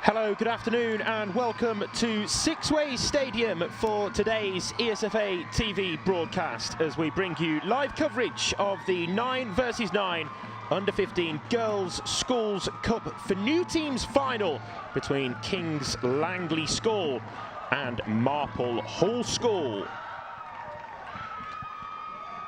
Hello, good afternoon and welcome to Sixways Stadium for today's ESFA TV broadcast as we bring you live coverage of the 9 versus 9 Under-15 Girls Schools Cup for New Teams final between King's Langley School and Marple Hall School.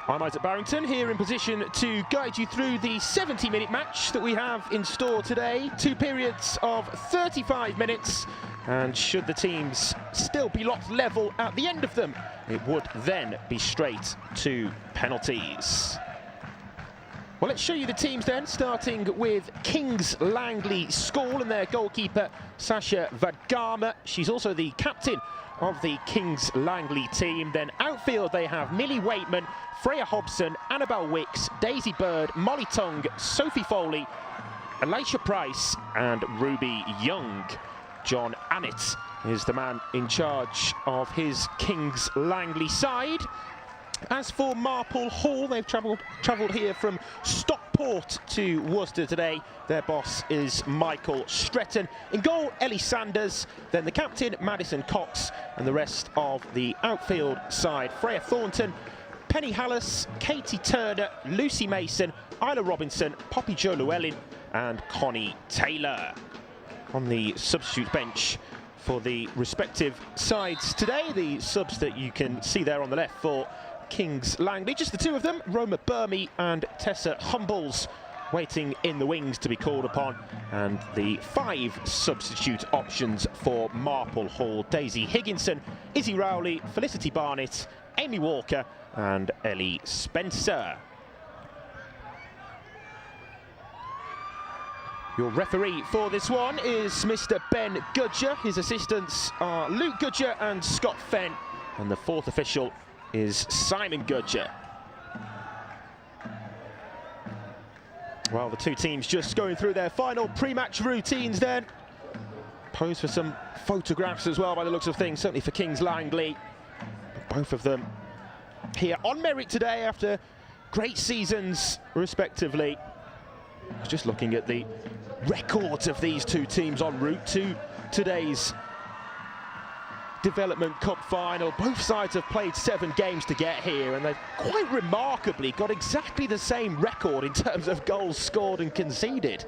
I'm Isaac Barrington, here in position to guide you through the 70-minute match that we have in store today. 2 periods of 35 minutes, and should the teams still be locked level at the end of them, it would then be straight to penalties. Well, let's show you the teams then, starting with King's Langley School and their goalkeeper, Sasha Vadgama. She's also the captain of the King's Langley team. Then outfield they have Millie Waitman, Freya Hobson, Annabelle Wicks, Daisy Bird, Molly Tongue, Sophie Foley, Alicia Price and Ruby Young. John Annett is the man in charge of his King's Langley side. As for Marple Hall, they've travelled here from Stockport to Worcester today. Their boss is Michael Stretton. In goal, Ellie Sanders, then the captain, Madison Cox, and the rest of the outfield side, Freya Thornton, Penny Hallis, Katie Turner, Lucy Mason, Isla Robinson, Poppy Jo Llewellyn, and Connie Taylor. On the substitute bench for the respective sides today, the subs that you can see there on the left for King's Langley, just the two of them, Roma Burmy and Tessa Humbles, waiting in the wings to be called upon, and the 5 substitute options for Marple Hall: Daisy Higginson, Izzy Rowley, Felicity Barnett, Amy Walker and Ellie Spencer. Your referee for this one is Mr. Ben Gudger. His assistants are Luke Gudger and Scott Fenn, and the 4th official is Simon Gudger. Well, the two teams just going through their final pre-match routines then. Posed for some photographs as well by the looks of things, certainly for King's Langley. But both of them here on merit today after great seasons respectively. I was just looking at the records of these two teams en route to today's Development Cup final. Both sides have played 7 games to get here, and they've quite remarkably got exactly the same record in terms of goals scored and conceded.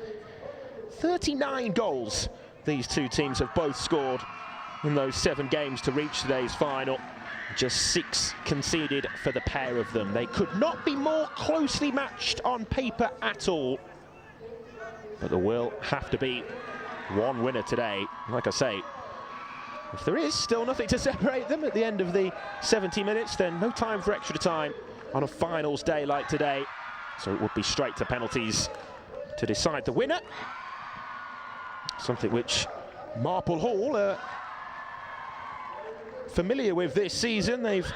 39 goals these two teams have both scored in those 7 games to reach today's final. Just 6 conceded for the pair of them. They could not be more closely matched on paper at all, but there will have to be one winner today. Like I say, if there is still nothing to separate them at the end of the 70 minutes, then no time for extra time on a finals day like today. So it would be straight to penalties to decide the winner. Something which Marple Hall are familiar with this season. They've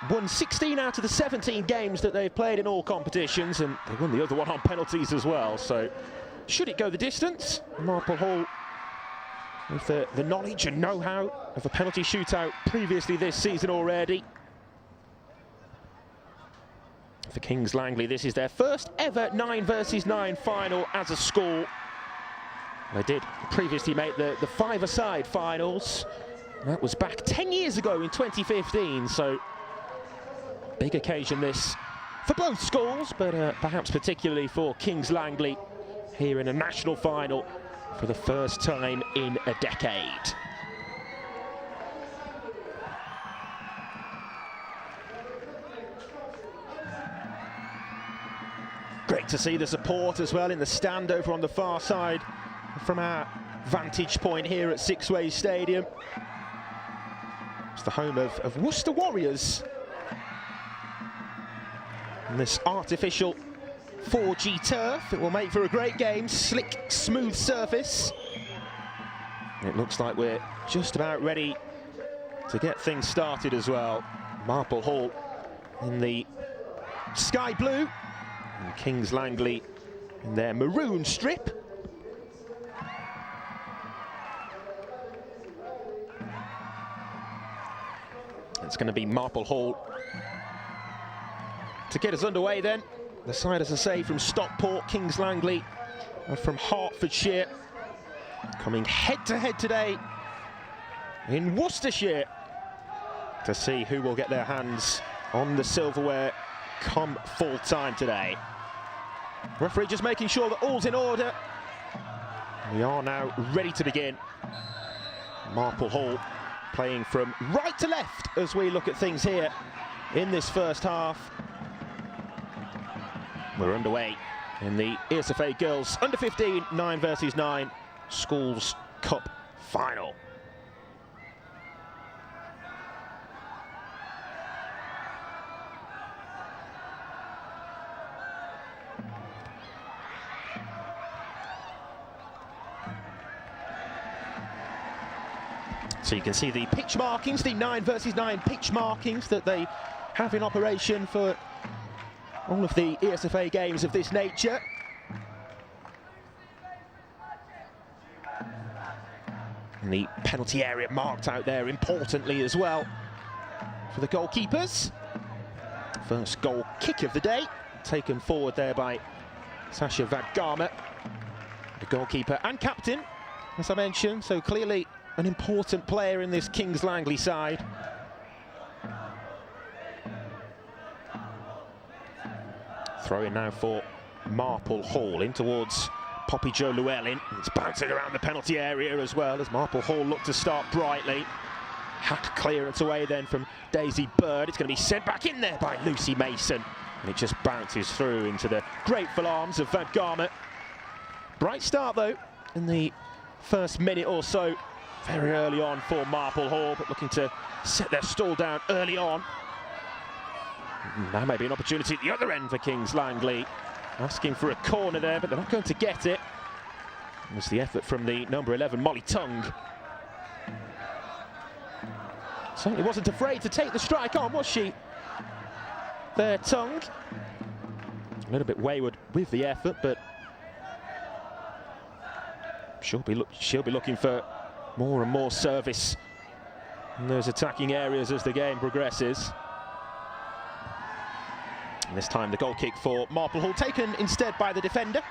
won 16 out of the 17 games that they've played in all competitions, and they won the other one on penalties as well. So should it go the distance, Marple Hall, with the knowledge and know-how of a penalty shootout previously this season already. For King's Langley, this is their first ever 9 versus 9 final as a school. They did previously make the 5-a-side finals. That was back 10 years ago in 2015, so big occasion this for both schools, but perhaps particularly for King's Langley here in a national final for the first time in a decade. Great to see the support as well in the stand over on the far side from our vantage point here at Sixways Stadium. It's the home of Worcester Warriors. And this artificial 4G turf, it will make for a great game. Slick, smooth surface. It looks like we're just about ready to get things started as well. Marple Hall in the sky blue, and King's Langley in their maroon strip. It's going to be Marple Hall to get us underway then. The side, as I say, from Stockport, King's Langley, and from Hertfordshire. coming head-to-head today in Worcestershire to see who will get their hands on the silverware come full time today. Referee just making sure that all's in order. We are now ready to begin. Marple Hall playing from right to left as we look at things here in this first half. We're underway in the Esfa Girls Under 15 9 versus 9 Schools Cup final. So you can see the pitch markings, the 9 versus 9 pitch markings that they have in operation for all of the Esfa games of this nature. And the penalty area marked out there importantly as well for the goalkeepers. First goal kick of the day, taken forward there by Sasha Vadgama, the goalkeeper and captain, as I mentioned, so clearly an important player in this Kings Langley side. Throw in now for Marple Hall in towards Poppy Jo Llewellyn. It's bouncing around the penalty area as well as Marple Hall look to start brightly. Hack clearance away then from Daisy Bird. It's going to be sent back in there by Lucy Mason. And it just bounces through into the grateful arms of Vadgama. Bright start though in the first minute or so. Very early on for Marple Hall, but looking to set their stall down early on. Now maybe an opportunity at the other end for Kings Langley. Asking for a corner there, but they're not going to get it. There's the effort from the number 11, Molly Tongue. Certainly wasn't afraid to take the strike on, was she? There, Tongue. A little bit wayward with the effort, but she'll be looking for more and more service in those attacking areas as the game progresses. And this time the goal kick for Marple Hall taken instead by the defender.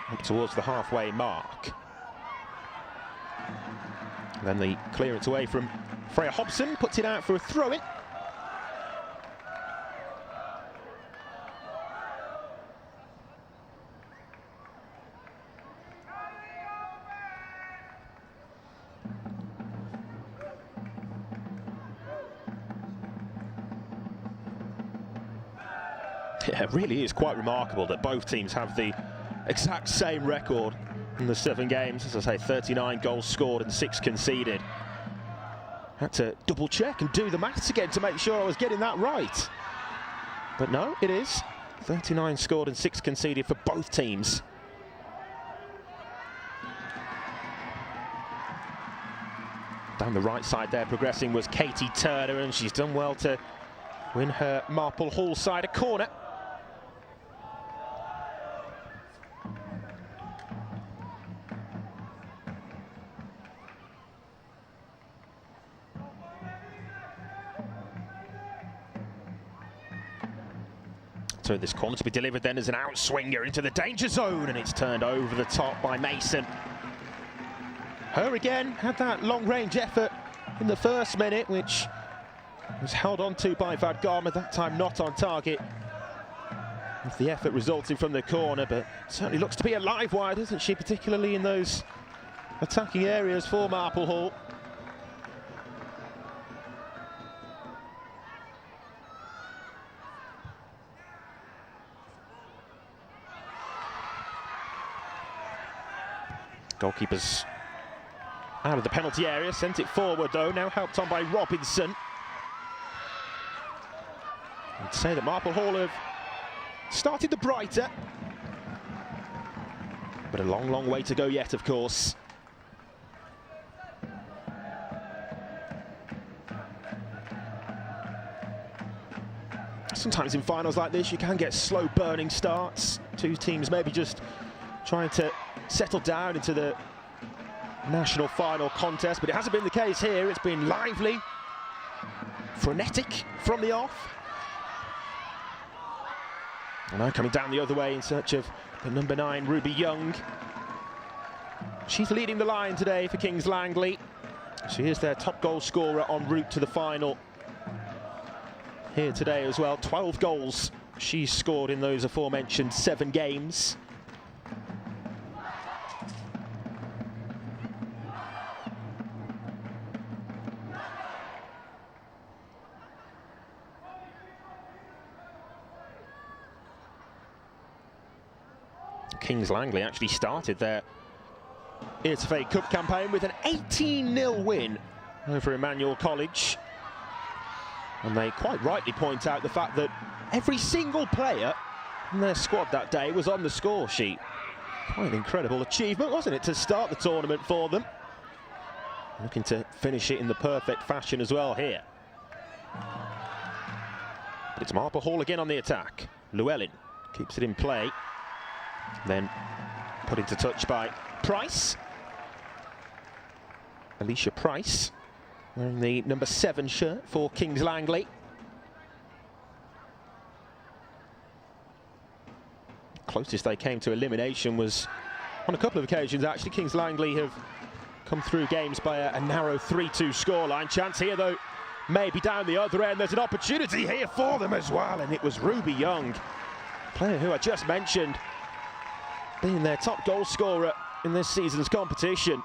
Up towards the halfway mark. And then the clearance away from Freya Hobson puts it out for a throw-in. Yeah, it really is quite remarkable that both teams have the exact same record in the 7 games. As I say, 39 goals scored and 6 conceded. Had to double check and do the maths again to make sure I was getting that right. But no, it is 39 scored and 6 conceded for both teams. Down the right side there progressing was Katie Turner, and she's done well to win her Marple Hall side a corner. So this corner to be delivered then as an outswinger into the danger zone, and it's turned over the top by Mason. Her again had that long-range effort in the first minute, which was held on to by Vadgama, that time not on target. With the effort resulting from the corner, but certainly looks to be a live wire, doesn't she, particularly in those attacking areas for Marple Hall. Goalkeepers out of the penalty area, sent it forward though, now helped on by Robinson. I'd say that Marple Hall have started the brighter, but a long, long way to go yet, of course. Sometimes in finals like this, you can get slow burning starts. Two teams maybe just trying to settle down into the national final contest, but it hasn't been the case here. It's been lively, frenetic from the off. And now coming down the other way in search of the number 9, Ruby Young. She's leading the line today for Kings Langley. She is their top goal scorer en route to the final here today as well. 12 goals she's scored in those aforementioned 7 games. Kings Langley actually started their Esfa Cup campaign with an 18-0 win over Emmanuel College. And they quite rightly point out the fact that every single player in their squad that day was on the score sheet. Quite an incredible achievement, wasn't it, to start the tournament for them. Looking to finish it in the perfect fashion as well here. But it's Marple Hall again on the attack. Llewellyn keeps it in play. Then put into touch by Price. Alicia Price, wearing the number 7 shirt for Kings Langley. Closest they came to elimination was on a couple of occasions actually. Kings Langley have come through games by a narrow 3-2 scoreline. Chance here though, maybe down the other end. There's an opportunity here for them as well, and it was Ruby Young, player who I just mentioned, being their top goal scorer in this season's competition.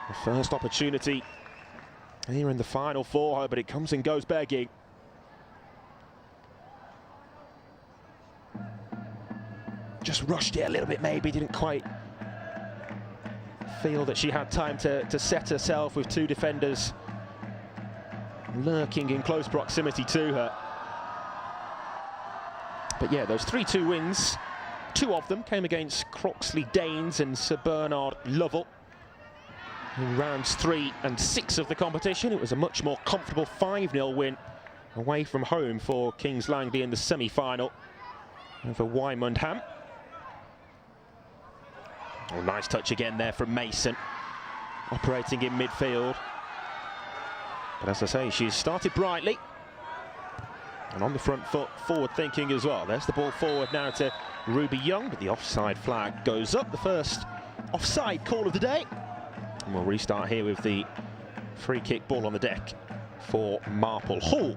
The first opportunity here in the final for her, but it comes and goes begging. Just rushed it a little bit maybe, didn't quite feel that she had time to set herself with 2 defenders lurking in close proximity to her. But yeah, those 3-2 wins, 2 of them came against Croxley Danes and Sir Bernard Lovell. In rounds 3 and 6 of the competition, it was a much more comfortable 5-0 win away from home for Kings Langley in the semi-final over Wymondham. Oh, nice touch again there from Mason, operating in midfield. But as I say, she's started brightly and on the front foot, forward thinking as well. There's the ball forward now to Ruby Young, but the offside flag goes up, the first offside call of the day. And we'll restart here with the free kick ball on the deck for Marple Hall.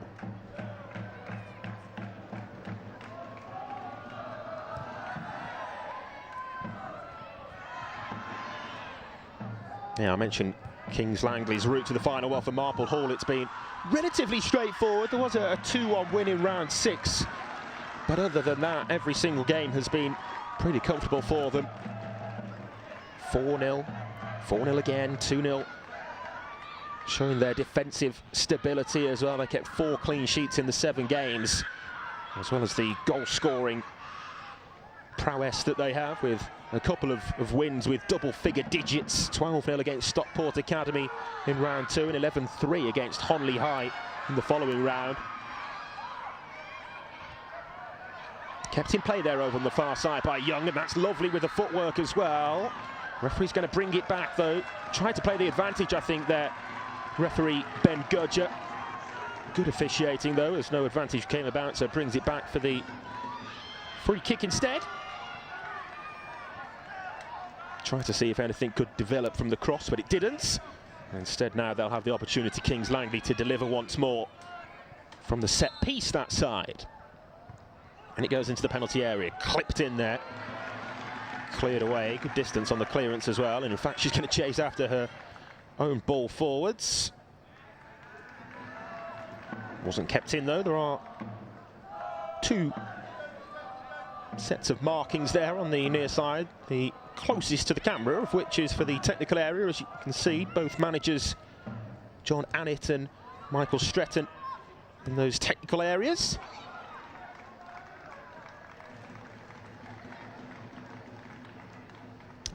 Yeah, I mentioned Kings Langley's route to the final. Well, for Marple Hall, it's been relatively straightforward. There was a 2-1 win in round 6. But other than that, every single game has been pretty comfortable for them. 4-0, 4-0 again, 2-0. Showing their defensive stability as well. They kept 4 clean sheets in the 7 games, as well as the goal-scoring prowess that they have, with a couple of wins with double-figure digits. 12-0 against Stockport Academy in round 2 and 11-3 against Honley High in the following round. Kept in play there over on the far side by Young, and that's lovely with the footwork as well. Referee's going to bring it back though. Tried to play the advantage, I think, there. Referee Ben Gudger. Good officiating though, as no advantage came about, so brings it back for the free kick instead. Tried to see if anything could develop from the cross, but it didn't. Instead now they'll have the opportunity, Kings Langley, to deliver once more from the set piece that side. And it goes into the penalty area, clipped in there. Cleared away, good distance on the clearance as well, and in fact she's going to chase after her own ball forwards. Wasn't kept in though. There are 2 sets of markings there on the near side, the closest to the camera of which is for the technical area. As you can see, both managers, John Annett and Michael Stretton, in those technical areas.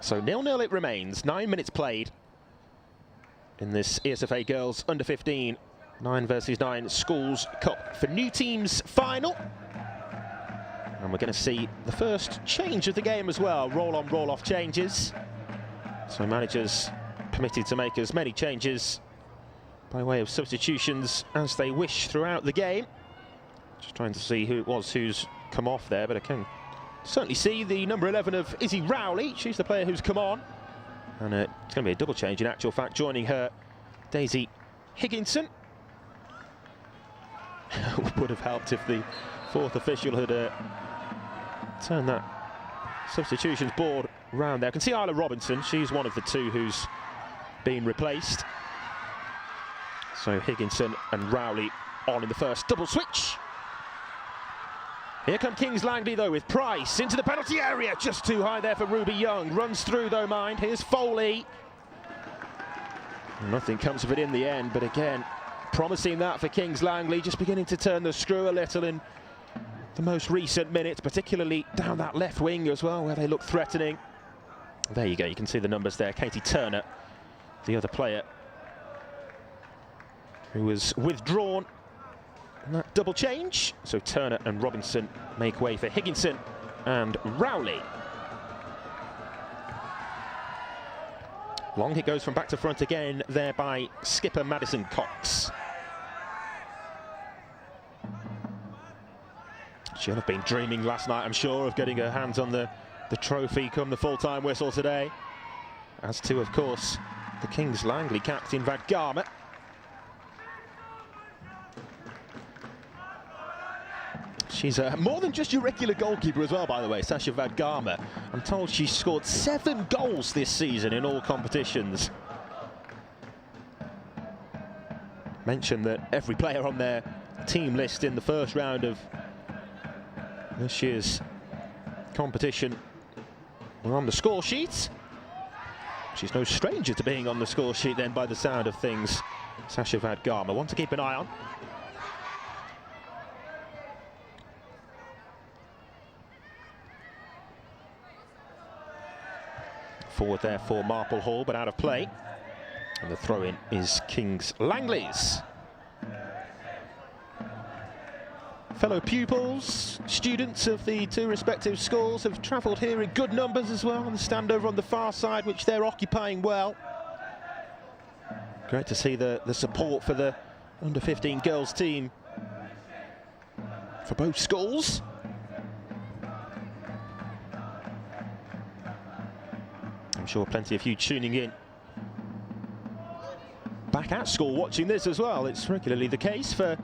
So 0-0 it remains, 9 minutes played in this ESFA Girls Under-15 9 versus 9 Schools Cup for new teams final. And we're going to see the first change of the game as well, roll-on, roll-off changes. So managers permitted to make as many changes by way of substitutions as they wish throughout the game. Just trying to see who it was who's come off there, but I can certainly see the number 11 of Izzy Rowley. She's the player who's come on. And it's going to be a double change in actual fact. Joining her, Daisy Higginson. Would have helped if the fourth official had turned that substitutions board round there. I can see Isla Robinson. She's one of the two who's been replaced. So Higginson and Rowley on in the first double switch. Here come Kings Langley though with Price into the penalty area. Just too high there for Ruby Young. Runs through though, mind. Here's Foley. Nothing comes of it in the end, but again, promising that for Kings Langley. Just beginning to turn the screw a little in the most recent minutes, particularly down that left wing as well, where they look threatening. There you go, you can see the numbers there. Katie Turner, the other player who was withdrawn in that double change. So Turner and Robinson make way for Higginson and Rowley. Long it goes from back to front again there by skipper Madison Cox. She'll have been dreaming last night, I'm sure, of getting her hands on the trophy come the full-time whistle today. As to, of course, the Kings Langley captain, Vad Garma. She's more than just your regular goalkeeper as well, by the way, Sasha Vad Garma. I'm told she's scored 7 goals this season in all competitions. Mention that every player on their team list in the first round of this year's competition were on the score sheet. She's no stranger to being on the score sheet then, by the sound of things. Sasha Vad Garma, one to keep an eye on. Forward there for Marple Hall, but out of play. And the throw-in is Kings Langley's. Fellow pupils, students of the two respective schools have travelled here in good numbers as well, and stand over on the far side, which they're occupying well. Great to see the support for the under-15 girls team for both schools. I'm sure plenty of you tuning in back at school watching this as well. It's regularly the case for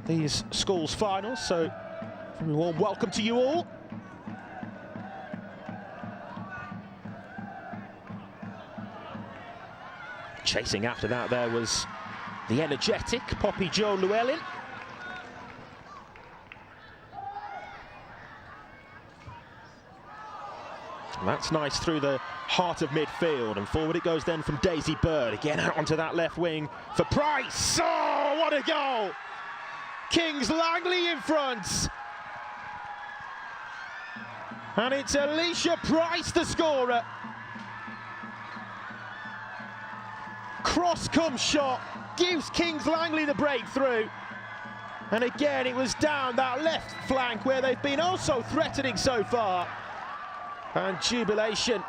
these schools finals, so very warm welcome to you all. Chasing after that there was the energetic Poppy Jo Llewellyn. And that's nice through the heart of midfield, and forward it goes then from Daisy Bird, again out onto that left wing for Price. Oh, what a goal! Kings Langley in front. And it's Alicia Price, the scorer. Cross-come shot gives Kings Langley the breakthrough. And again, it was down that left flank where they've been also threatening so far. And jubilation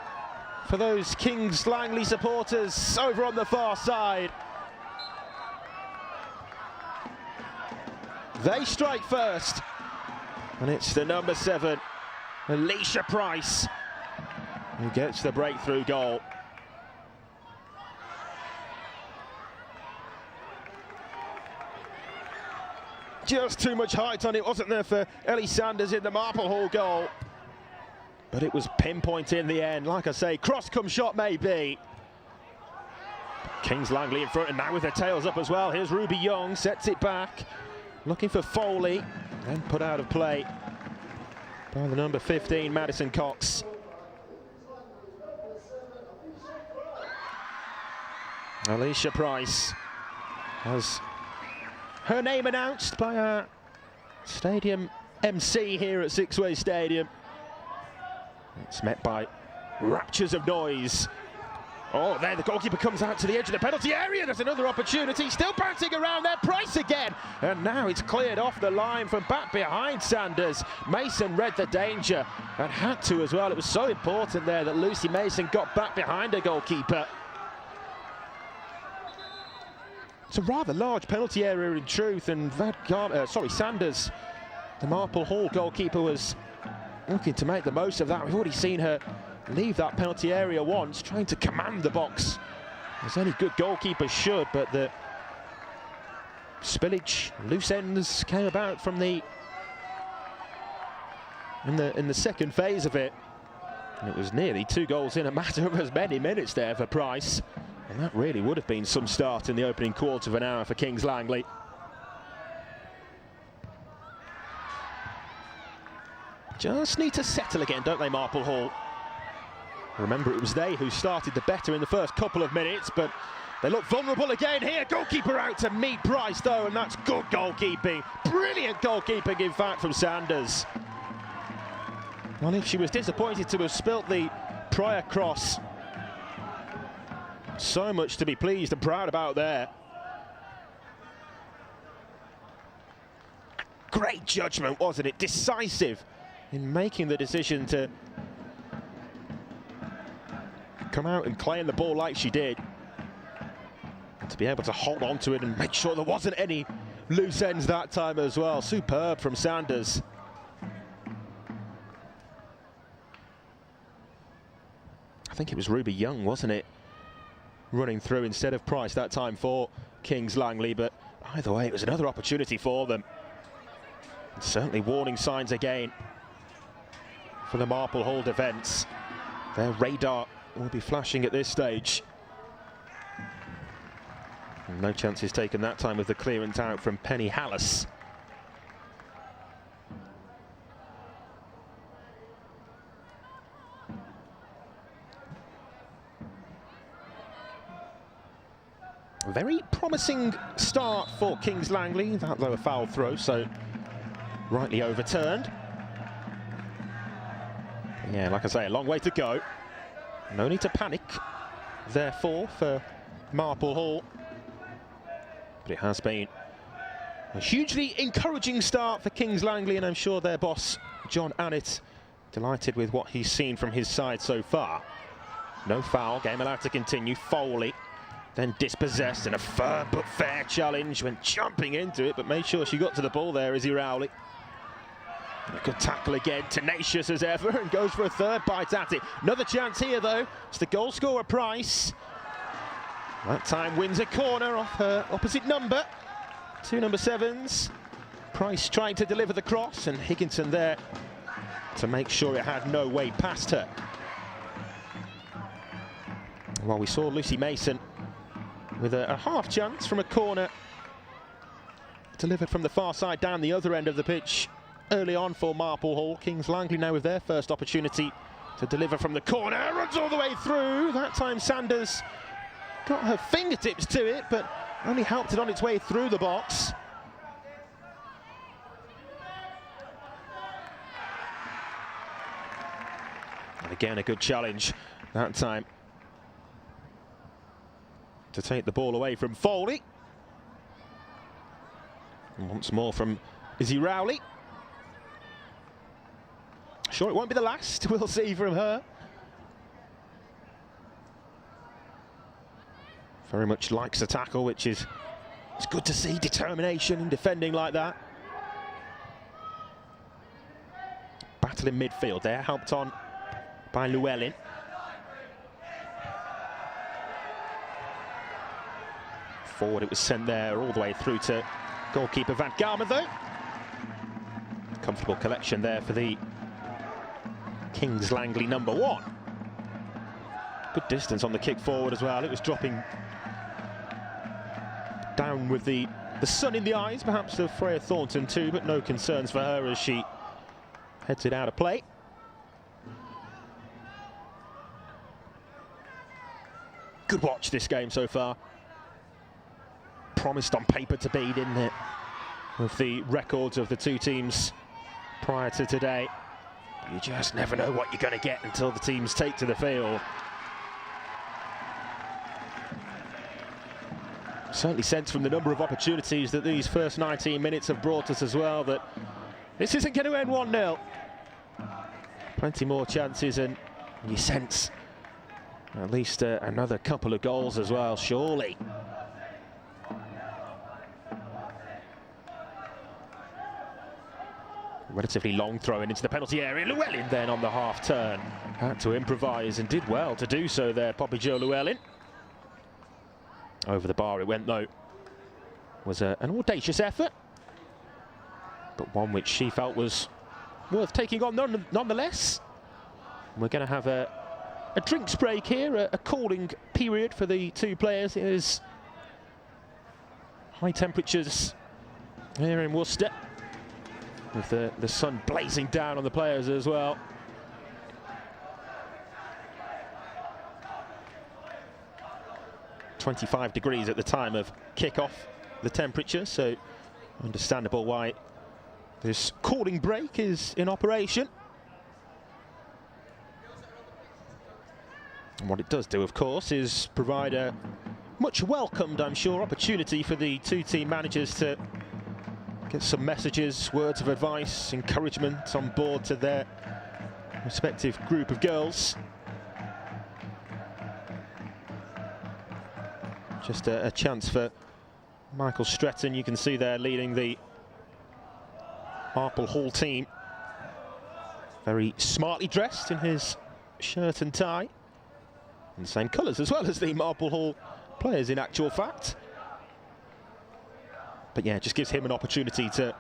for those Kings Langley supporters over on the far side. They strike first, and it's the number 7, Alicia Price, who gets the breakthrough goal. Just too much height on it, wasn't there, for Ellie Sanders in the Marple Hall goal? But it was pinpoint in the end. Like I say, cross-come shot maybe. Kings Langley in front, and now with their tails up as well. Here's Ruby Young, sets it back. Looking for Foley, then put out of play by the number 15, Madison Cox. Alicia Price has her name announced by our stadium MC here at Sixway Stadium. It's met by raptures of noise. Oh, there the goalkeeper comes out to the edge of the penalty area. There's another opportunity, still bouncing around there, Price again. And now it's cleared off the line from back behind Sanders. Mason read the danger and had to as well. It was so important there that Lucy Mason got back behind her goalkeeper. It's a rather large penalty area in truth, and Sanders, the Marple Hall goalkeeper, was looking to make the most of that. We've already seen her leave that penalty area once, trying to command the box, as any good goalkeeper should, but the spillage, loose ends came about from in the second phase of it. And it was nearly 2 goals in a matter of as many minutes there for Price. And that really would have been some start in the opening quarter of an hour for Kings Langley. Just need to settle again, don't they, Marple Hall? Remember, it was they who started the better in the first couple of minutes, but they look vulnerable again here. Goalkeeper out to meet Price, though, and that's good goalkeeping. Brilliant goalkeeping, in fact, from Sanders. Well, if she was disappointed to have spilt the prior cross, so much to be pleased and proud about there. Great judgment, wasn't it? Decisive in making the decision to come out and claim the ball like she did. And to be able to hold on to it and make sure there wasn't any loose ends that time as well. Superb from Sanders. I think it was Ruby Young, wasn't it? Running through instead of Price that time for Kings Langley, but either way, it was another opportunity for them. And certainly warning signs again for the Marple Hall defence. Their radar will be flashing at this stage. And no chances taken that time with the clearance out from Penny Hallis. Very promising start for Kings Langley, that though a foul throw, so rightly overturned. Yeah, like I say, a long way to go. No need to panic, therefore, for Marple Hall. But it has been a hugely encouraging start for Kings Langley, and I'm sure their boss, John Annett, delighted with what he's seen from his side so far. No foul, game allowed to continue. Foley then dispossessed, and a firm but fair challenge, went jumping into it, but made sure she got to the ball there, Izzy Rowley. A good tackle again, tenacious as ever, and goes for a third bite at it. Another chance here, though. It's the goal scorer, Price. That time wins a corner off her opposite number. 2 number 7s. Price trying to deliver the cross, and Higginson there to make sure it had no way past her. While we saw Lucy Mason with a half chance from a corner delivered from the far side down the other end of the pitch early on for Marple Hall. Kings Langley now with their first opportunity to deliver from the corner, runs all the way through. That time Sanders got her fingertips to it, but only helped it on its way through the box. And again, a good challenge that time to take the ball away from Foley. And once more from Izzy Rowley. Sure, it won't be the last, we'll see from her. Very much likes a tackle, which is it's good to see determination in defending like that. Battle in midfield there, helped on by Llewellyn. Forward it was sent there all the way through to goalkeeper Van Garman, though. Comfortable collection there for the Kings Langley number 1. Good distance on the kick forward as well. It was dropping down with the sun in the eyes, perhaps of Freya Thornton too, but no concerns for her as she heads it out of play. Good watch this game so far. Promised on paper to be, didn't it? With the records of the two teams prior to today. You just never know what you're going to get until the teams take to the field. Certainly sense from the number of opportunities that these first 19 minutes have brought us as well that this isn't going to end 1-0. Plenty more chances, and you sense at least another couple of goals as well, surely. Relatively long throw in into the penalty area. Llewellyn then on the half turn. Had to improvise and did well to do so there, Poppy Jo Llewellyn. Over the bar it went though. Was an audacious effort, but one which she felt was worth taking on nonetheless. We're going to have a drinks break here, a cooling period for the two players. It is high temperatures here in Worcester, with the sun blazing down on the players as well. "25 degrees at the time of kick-off, the temperature, so understandable why this cooling break is in operation. And what it does do, of course, is provide a much welcomed, I'm sure, opportunity for the two team managers to get some messages, words of advice, encouragement on board to their respective group of girls. Just a chance for Michael Stretton, you can see there leading the Marple Hall team. Very smartly dressed in his shirt and tie. And the same colours as well as the Marple Hall players in actual fact. But yeah, it just gives him an opportunity to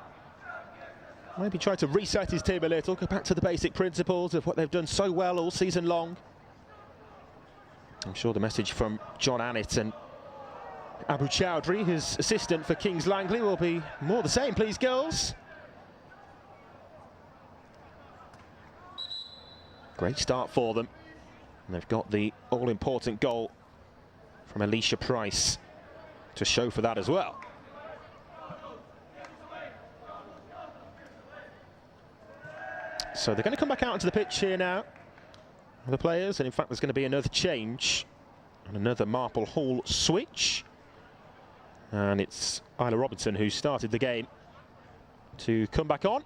maybe try to reset his team a little, go back to the basic principles of what they've done so well all season long. I'm sure the message from John Annett and Abu Chowdhury, his assistant for Kings Langley, will be more the same, please, girls. Great start for them. And they've got the all-important goal from Alicia Price to show for that as well. So they're going to come back out onto the pitch here now, the players, and in fact there's going to be another change and another Marple Hall switch. And it's Isla Robinson who started the game to come back on.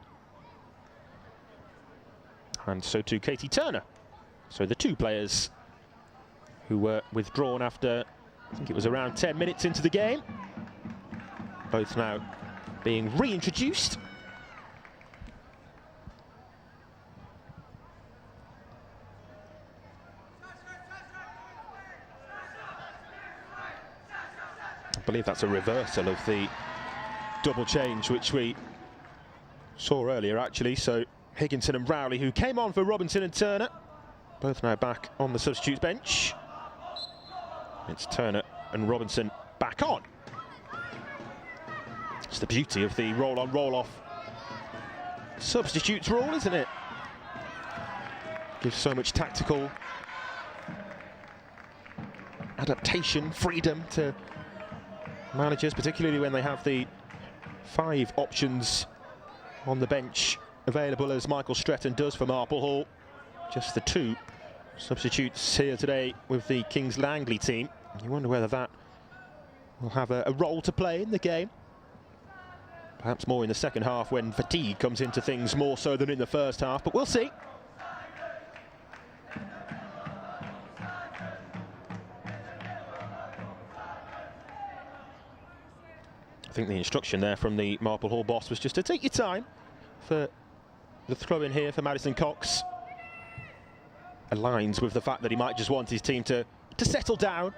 And so too Katie Turner. So the two players who were withdrawn after, I think it was around 10 minutes into the game, both now being reintroduced. I believe that's a reversal of the double change which we saw earlier actually. So Higginson and Rowley, who came on for Robinson and Turner, both now back on the substitutes bench. It's Turner and Robinson back on. It's the beauty of the roll-on, roll-off substitutes rule, isn't it? Gives so much tactical adaptation, freedom to managers, particularly when they have the 5 options on the bench available, as Michael Stretton does for Marple Hall. Just the 2 substitutes here today with the Kings Langley team. You wonder whether that will have a role to play in the game. Perhaps more in the second half when fatigue comes into things more so than in the first half, but we'll see. I think the instruction there from the Marple Hall boss was just to take your time for the throw in here for Madison Cox. Aligns with the fact that he might just want his team to settle down.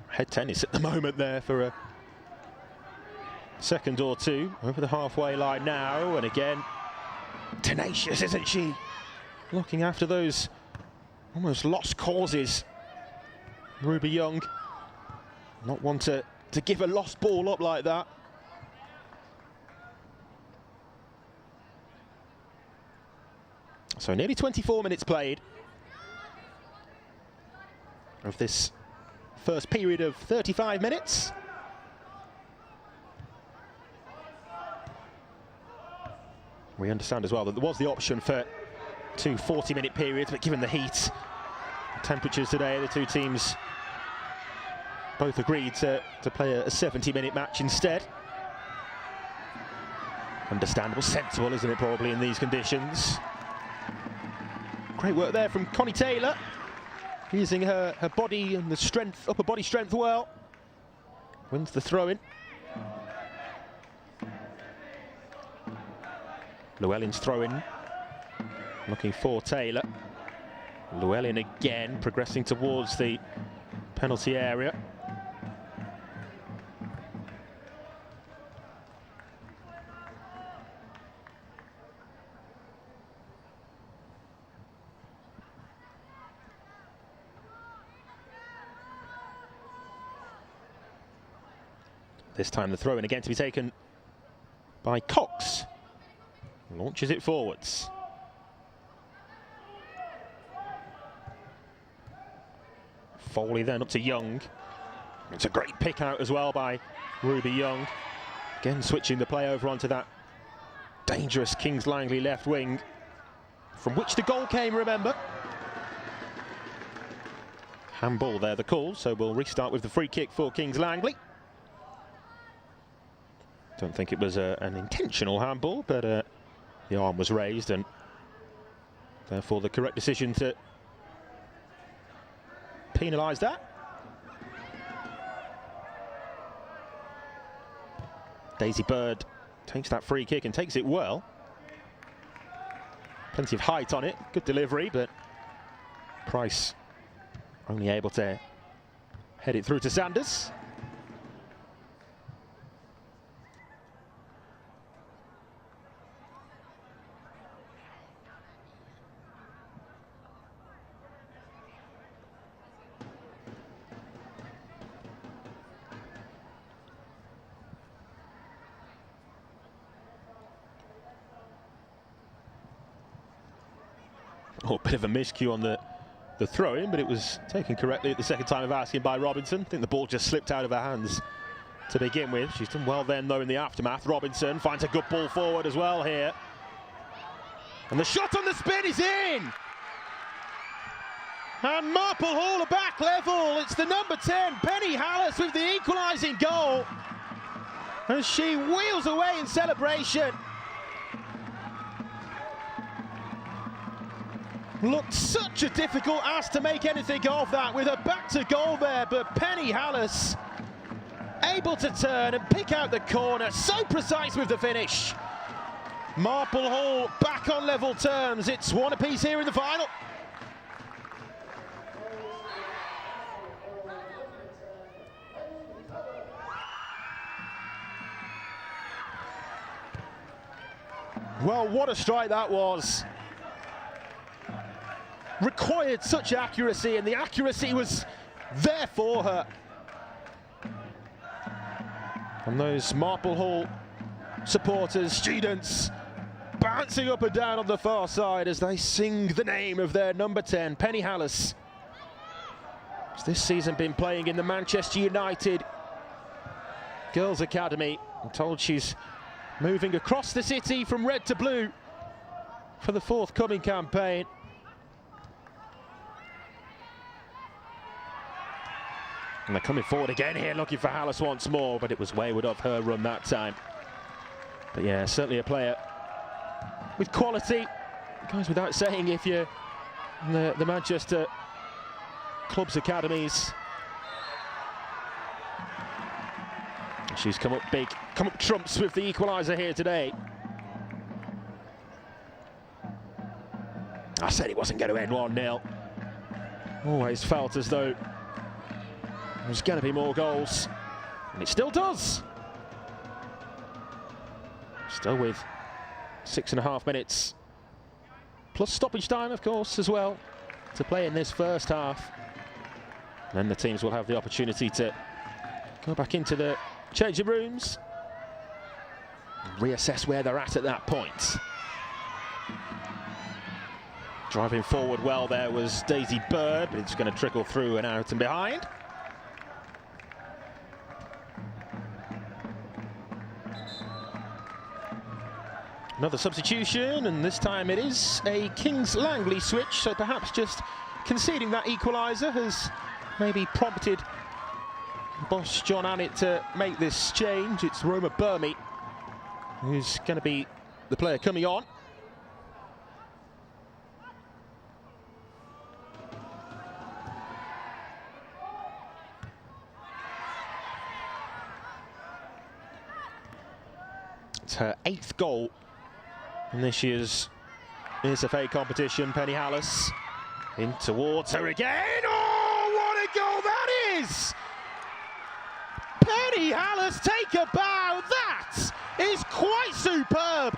Head tennis at the moment there for a second or two. Over the halfway line now, and again, tenacious, isn't she? Looking after those almost lost causes. Ruby Young, not one to give a lost ball up like that. So nearly 24 minutes played of this first period of 35 minutes. We understand as well that there was the option for 2 40-minute periods, but given the heat, temperatures today, the two teams both agreed to play a 70-minute match instead. Understandable, sensible, isn't it, probably in these conditions. Great work there from Connie Taylor, using her body and the strength, upper body strength well. Wins the throw-in. Llewellyn's throw-in, looking for Taylor. Llewellyn again, progressing towards the penalty area. This time the throw-in again to be taken by Cox. Launches it forwards. Foley then up to Young. It's a great pick out as well by Ruby Young. Again switching the play over onto that dangerous Kings Langley left wing, from which the goal came, remember. Handball there, the call, so we'll restart with the free kick for Kings Langley. Don't think it was an intentional handball, but the arm was raised, and therefore the correct decision to penalise that. Daisy Bird takes that free kick and takes it well. Plenty of height on it, good delivery, but Price only able to head it through to Sanders. Oh, a bit of a miscue on the throw-in, but it was taken correctly at the second time of asking by Robinson. I think the ball just slipped out of her hands to begin with. She's done well then, though, in the aftermath. Robinson finds a good ball forward as well here. And the shot on the spin is in! And Marple Hall are back level. It's the number 10, Penny Hallis, with the equalising goal. As she wheels away in celebration. Looked such a difficult ask to make anything of that, with her back to goal there, but Penny Hallis able to turn and pick out the corner, so precise with the finish. Marple Hall back on level terms. It's one apiece here in the final. Well, what a strike that was. Required such accuracy, and the accuracy was there for her. And those Marple Hall supporters, students, bouncing up and down on the far side as they sing the name of their number 10, Penny Hallis. Has this season been playing in the Manchester United Girls Academy. I'm told she's moving across the city from red to blue for the forthcoming campaign. And they're coming forward again here, looking for Hallis once more, but it was wayward of her run that time. But yeah, certainly a player with quality. It goes without saying if you're in the Manchester club's academies. She's come up big, come up trumps with the equaliser here today. I said it wasn't going to end 1-0. Always felt as though there's going to be more goals, and it still does. Still with 6.5 minutes, plus stoppage time, of course, as well, to play in this first half. Then the teams will have the opportunity to go back into the changing rooms and reassess where they're at that point. Driving forward well there was Daisy Bird, but it's going to trickle through and out and behind. Another substitution, and this time it is a Kings Langley switch, so perhaps just conceding that equaliser has maybe prompted boss John Annett to make this change. It's Roma Burmy who's going to be the player coming on. It's her 8th goal in this year's Esfa competition. Penny Hallis in towards her again. Oh, what a goal that is! Penny Hallis, take a bow. That is quite superb.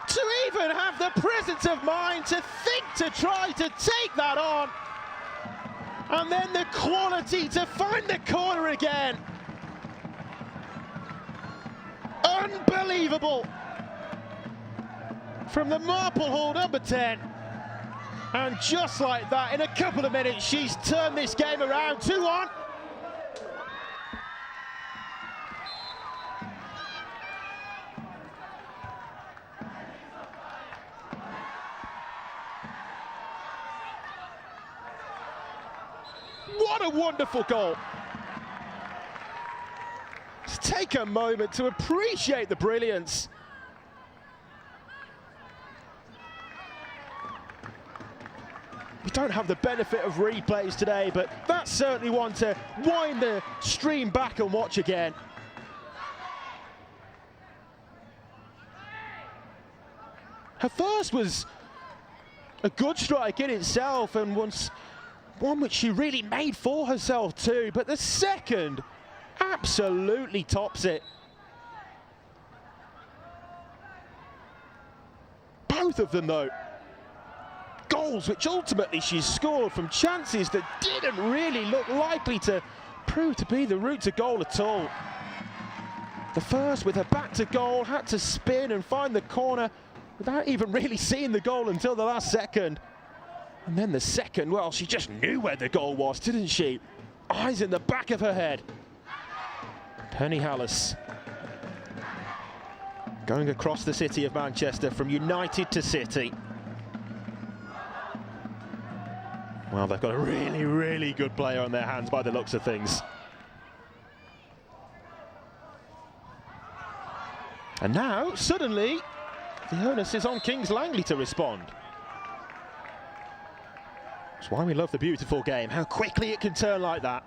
To even have the presence of mind to think to try to take that on, and then the quality to find the corner again. Unbelievable from the Marple Hall number 10, and just like that, in a couple of minutes, she's turned this game around. 2-1. What a wonderful goal. Just take a moment to appreciate the brilliance. We don't have the benefit of replays today, but that's certainly one to wind the stream back and watch again. Her first was a good strike in itself, and one which she really made for herself too, but the second absolutely tops it. Both of them though, goals which ultimately she scored from chances that didn't really look likely to prove to be the route to goal at all. The first with her back to goal, had to spin and find the corner without even really seeing the goal until the last second. And then the second, well, she just knew where the goal was, didn't she? Eyes in the back of her head. Penny Hallis going across the city of Manchester from United to City. Well, they've got a really, really good player on their hands by the looks of things. And now, suddenly, the onus is on Kings Langley to respond. That's why we love the beautiful game, how quickly it can turn like that.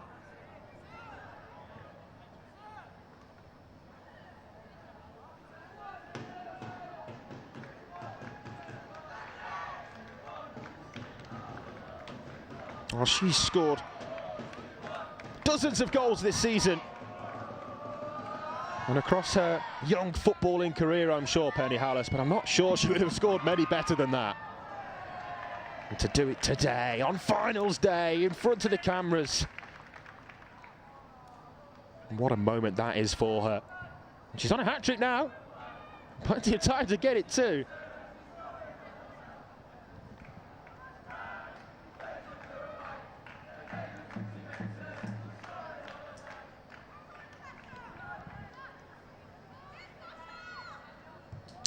Well, she's scored dozens of goals this season. And across her young footballing career, I'm sure, Penny Hallis, but I'm not sure she would have scored many better than that. And to do it today, on finals day, in front of the cameras. What a moment that is for her. She's on a hat-trick now. Plenty of time to get it too.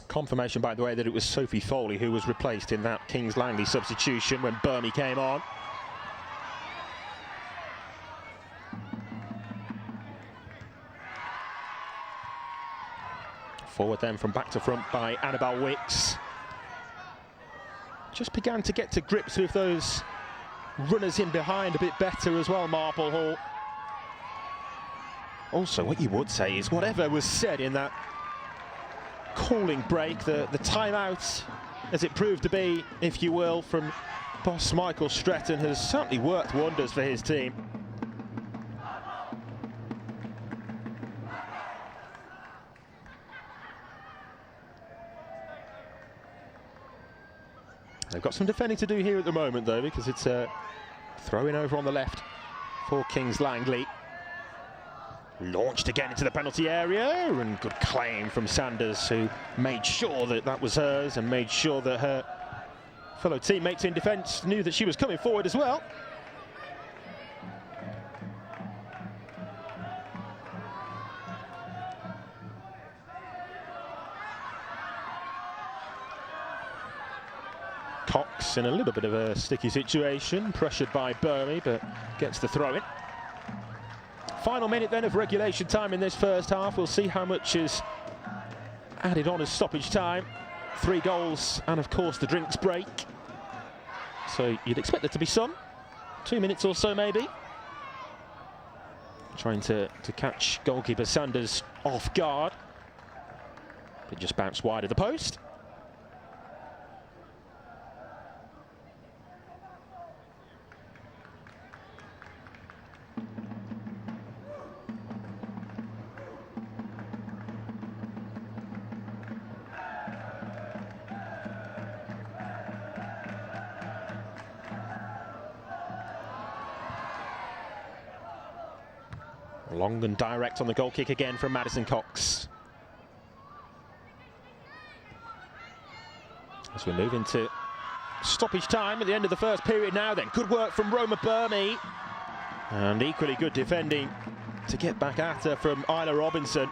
Confirmation, by the way, that it was Sophie Foley who was replaced in that Kings Langley substitution when Bernie came on. Forward then from back to front by Annabelle Wicks. Just began to get to grips with those runners in behind a bit better as well, Marple Hall. Also, what you would say is whatever was said in that calling break, the timeout, as it proved to be, if you will, from boss Michael Stretton, has certainly worked wonders for his team. They've got some defending to do here at the moment, though, because it's a throw-in over on the left for Kings Langley. Launched again into the penalty area, and good claim from Sanders, who made sure that that was hers and made sure that her fellow teammates in defence knew that she was coming forward as well. Cox in a little bit of a sticky situation, pressured by Burmy, but gets the throw-in. Final minute then of regulation time in this first half. We'll see how much is added on as stoppage time. 3 goals and of course the drinks break. So you'd expect there to be some. 2 minutes or so maybe. Trying to catch goalkeeper Sanders off guard. It just bounced wide of the post. Long and direct on the goal kick again from Madison Cox. As we move into stoppage time at the end of the first period now then. Good work from Roma Burmy. And equally good defending to get back at her from Isla Robinson.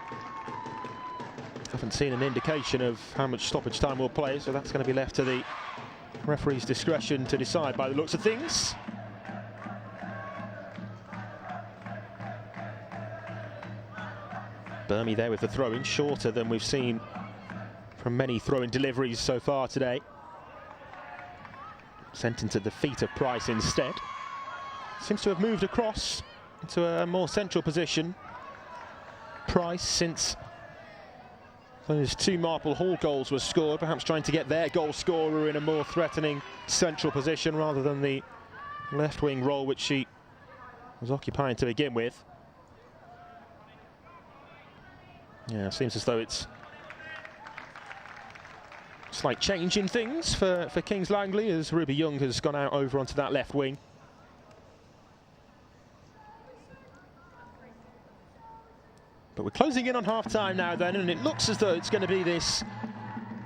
Haven't seen an indication of how much stoppage time we'll play, so that's going to be left to the referee's discretion to decide by the looks of things. Burmy there with the throw-in, shorter than we've seen from many throw-in deliveries so far today. Sent into the feet of Price instead. Seems to have moved across into a more central position. Price, since those 2 Marple Hall goals were scored, perhaps trying to get their goal scorer in a more threatening central position rather than the left wing role which she was occupying to begin with. Yeah, seems as though it's a slight change in things for Kings Langley as Ruby Young has gone out over onto that left wing. But we're closing in on half-time now then, and it looks as though it's going to be this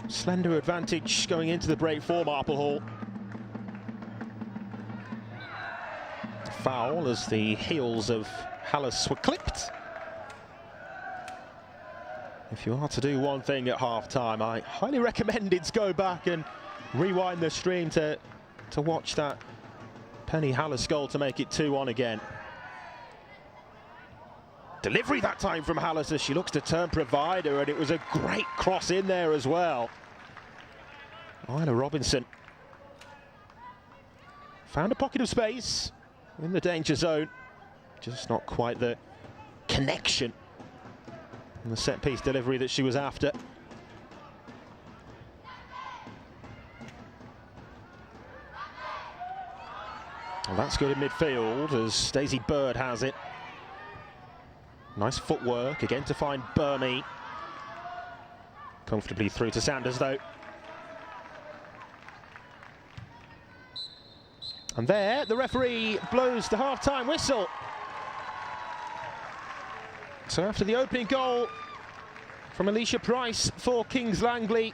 slender advantage going into the break for Marple Hall. Foul as the heels of Hallis were clipped. If you are to do one thing at half-time, I highly recommend it go back and rewind the stream to watch that Penny Hallis goal to make it 2-1 again. Delivery that time from Hallis as she looks to turn provider, and it was a great cross in there as well. Isla Robinson found a pocket of space in the danger zone, just not quite the connection and the set-piece delivery that she was after. Well, that's good in midfield as Daisy Bird has it. Nice footwork again to find Burmy. Comfortably through to Sanders though. And there, the referee blows the half-time whistle. So after the opening goal from Alicia Price for Kings Langley,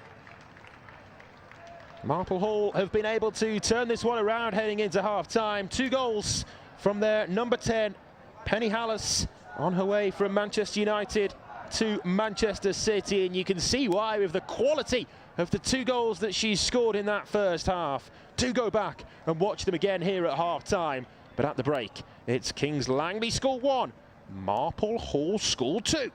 Marple Hall have been able to turn this one around heading into half-time. 2 goals from their number 10, Penny Hallis, on her way from Manchester United to Manchester City, and you can see why with the quality of the 2 goals that she's scored in that first half. Do go back and watch them again here at half-time, but at the break, it's Kings Langley score 1, Marple Hall score 2.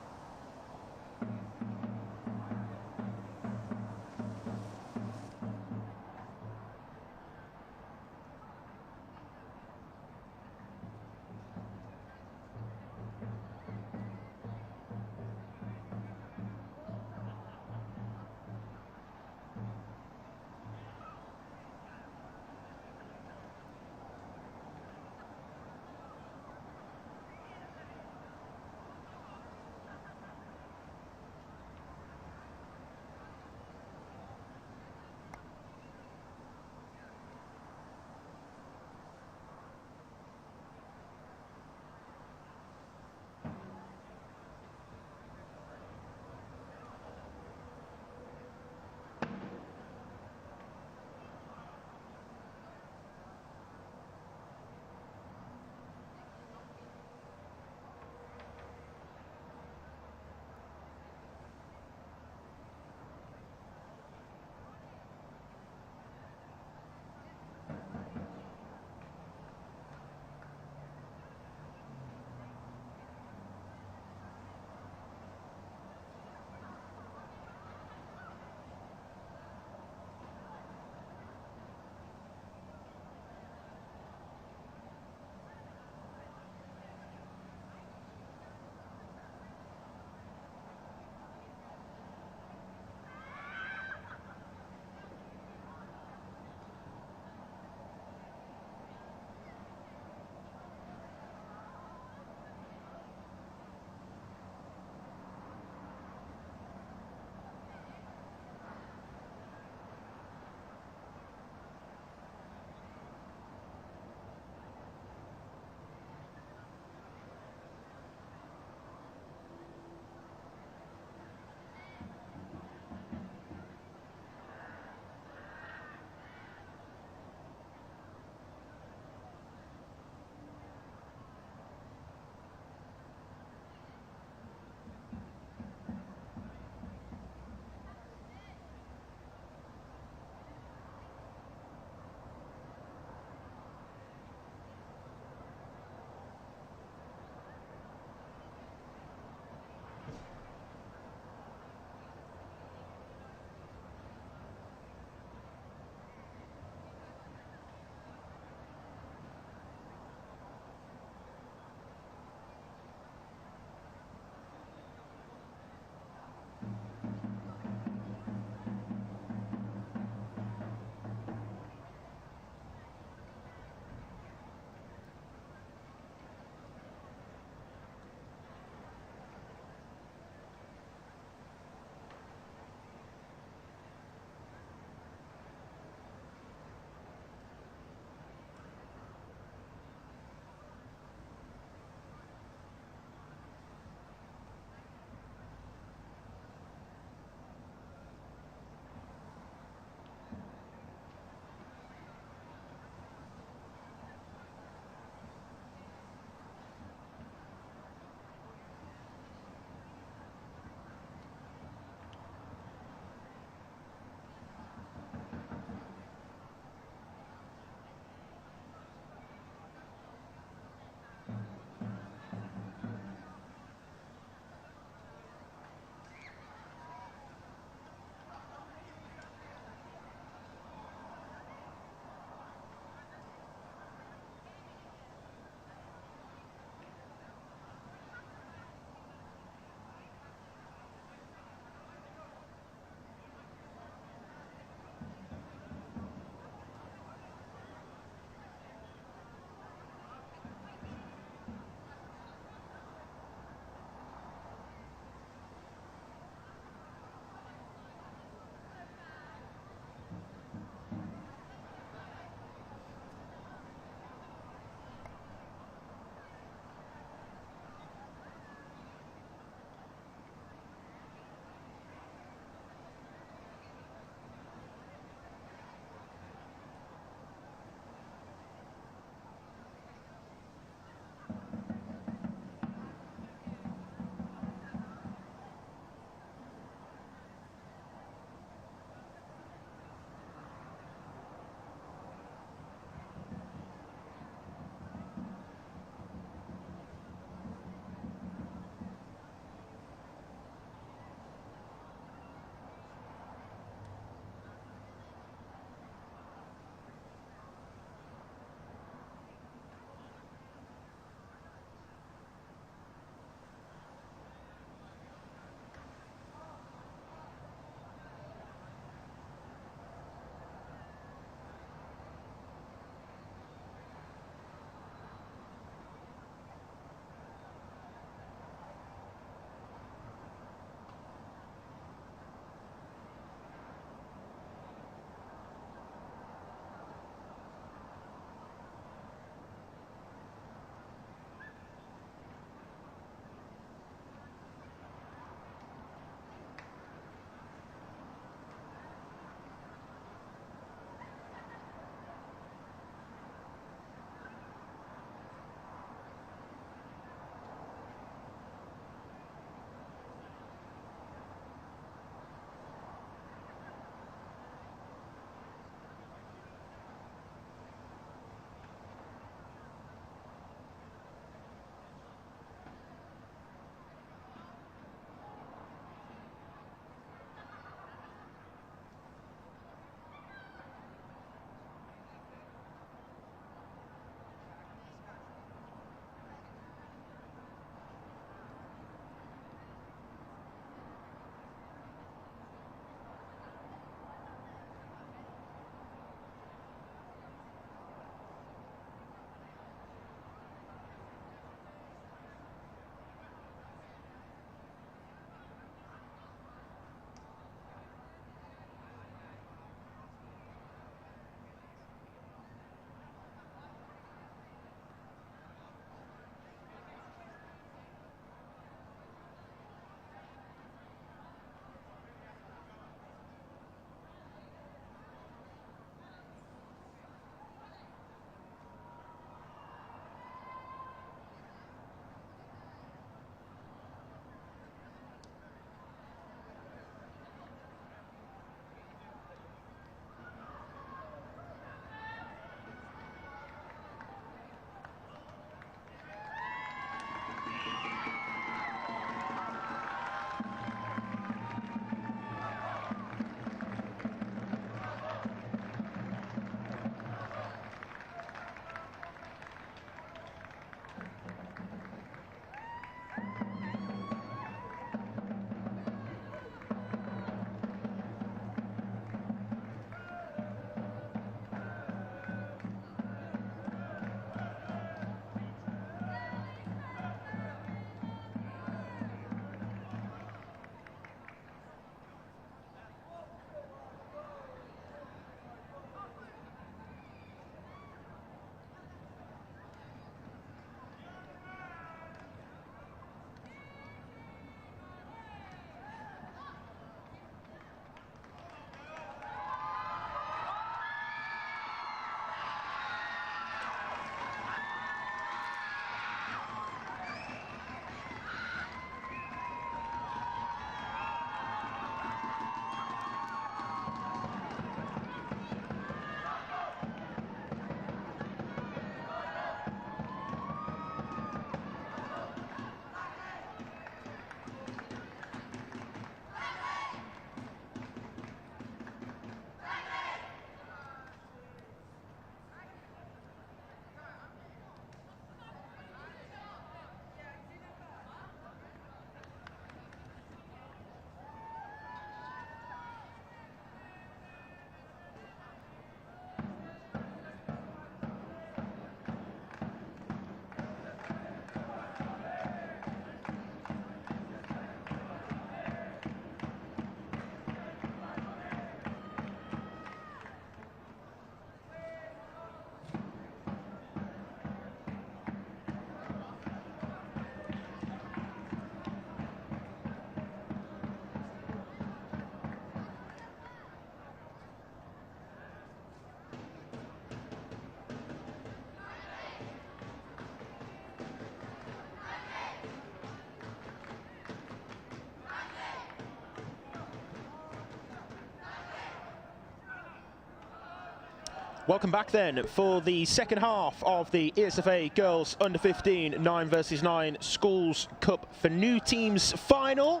Welcome back then for the second half of the ESFA Girls Under-15 9 versus 9 Schools Cup for New Teams final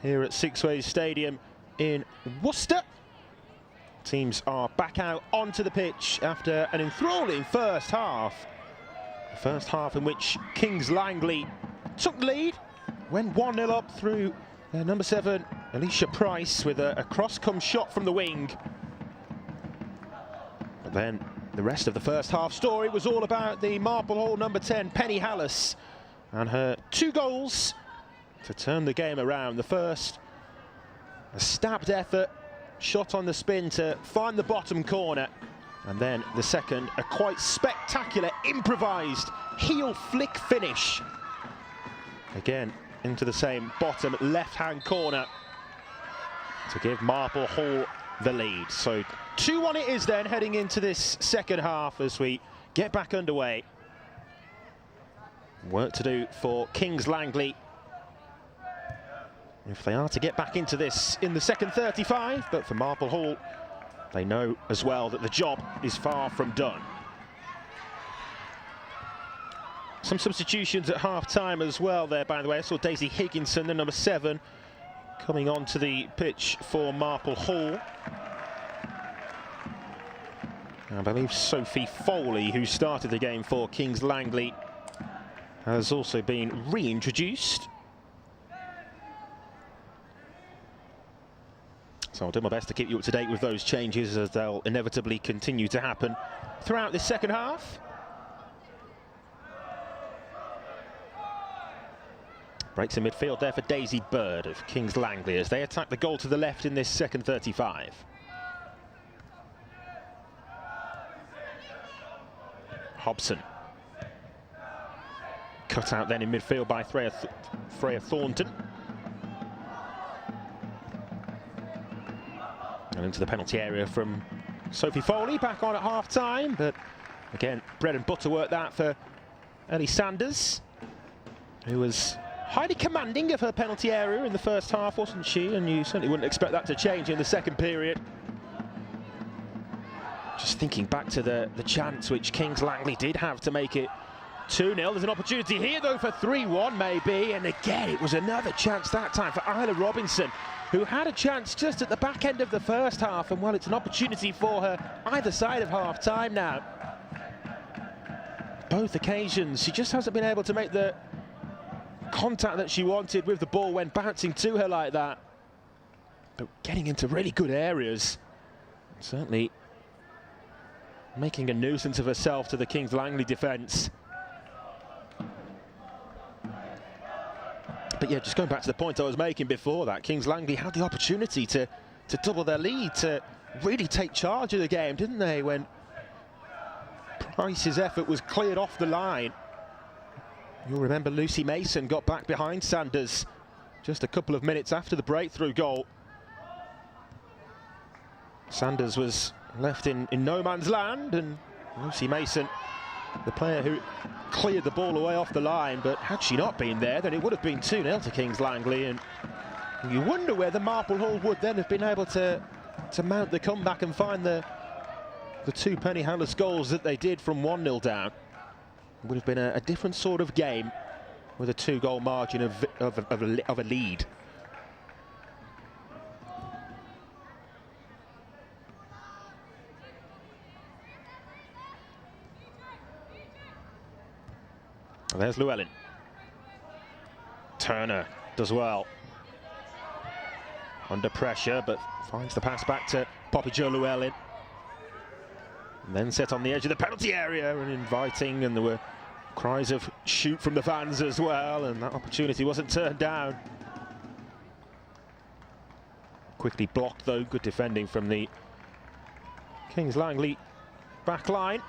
here at Sixways Stadium in Worcester. Teams are back out onto the pitch after an enthralling first half. The first half in which Kings Langley took the lead, went 1-0 up through number 7 Alicia Price with a cross-come shot from the wing. But then the rest of the first half story was all about the Marple Hall number 10 Penny Hallis and her 2 goals to turn the game around. The first, a stabbed effort, shot on the spin to find the bottom corner, and then the second, a quite spectacular improvised heel flick finish, again into the same bottom left-hand corner to give Marple Hall the lead. So 2-1 it is then, heading into this second half as we get back underway. Work to do for Kings Langley if they are to get back into this in the second 35, but for Marple Hall, they know as well that the job is far from done. Some substitutions at half-time as well there, by the way. I saw Daisy Higginson, the number 7, coming onto the pitch for Marple Hall. I believe Sophie Foley, who started the game for Kings Langley, has also been reintroduced. So I'll do my best to keep you up to date with those changes, as they'll inevitably continue to happen throughout this second half. Breaks in midfield there for Daisy Bird of Kings Langley as they attack the goal to the left in this second 35. Hobson. Cut out then in midfield by Freya Thornton. And into the penalty area from Sophie Foley, back on at half-time, but again, bread and butter work that for Ellie Sanders, who was highly commanding of her penalty area in the first half, wasn't she? And you certainly wouldn't expect that to change in the second period. Just thinking back to the chance which Kings Langley did have to make it 2-0. There's an opportunity here, though, for 3-1 maybe, and again, it was another chance that time for Isla Robinson, who had a chance just at the back end of the first half, and well, it's an opportunity for her either side of half-time now. Both occasions, she just hasn't been able to make the contact that she wanted with the ball when bouncing to her like that. But getting into really good areas, certainly making a nuisance of herself to the Kings Langley defence. But yeah, just going back to the point I was making before that, Kings Langley had the opportunity to double their lead, to really take charge of the game, didn't they, when Price's effort was cleared off the line. You'll remember Lucy Mason got back behind Sanders just a couple of minutes after the breakthrough goal. Sanders was left in no man's land, and Lucy Mason, the player who cleared the ball away off the line, but had she not been there, then it would have been 2-0 to Kings Langley, and you wonder whether Marple Hall would then have been able to mount the comeback and find the 2 Penny Hallis goals that they did from 1-0 down. It would have been a different sort of game with a 2-goal margin of a lead. And there's Llewellyn. Turner does well. Under pressure, but finds the pass back to Poppy Jo Llewellyn. And then set on the edge of the penalty area and inviting, and there were cries of shoot from the fans as well, and that opportunity wasn't turned down. Quickly blocked though, good defending from the Kings Langley back line.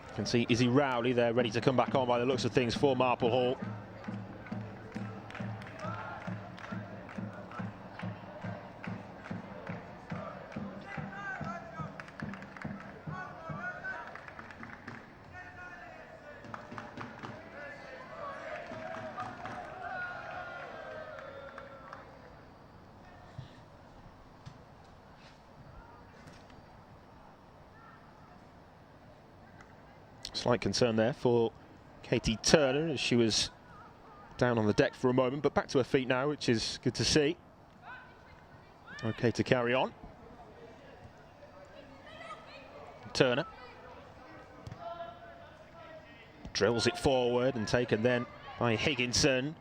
You can see Izzy Rowley there, ready to come back on by the looks of things for Marple Hall. Slight concern there for Katie Turner as she was down on the deck for a moment, but back to her feet now, which is good to see. Okay to carry on. Turner drills it forward and taken then by Higginson.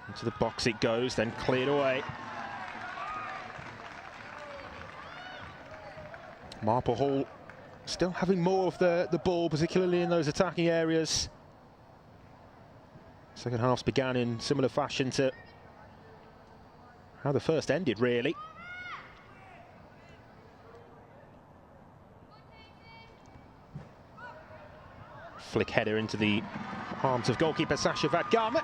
Into the box it goes, then cleared away. Marple Hall still having more of the ball, particularly in those attacking areas. Second halves began in similar fashion to how the first ended, really. Flick header into the arms of goalkeeper Sasha Vadgama.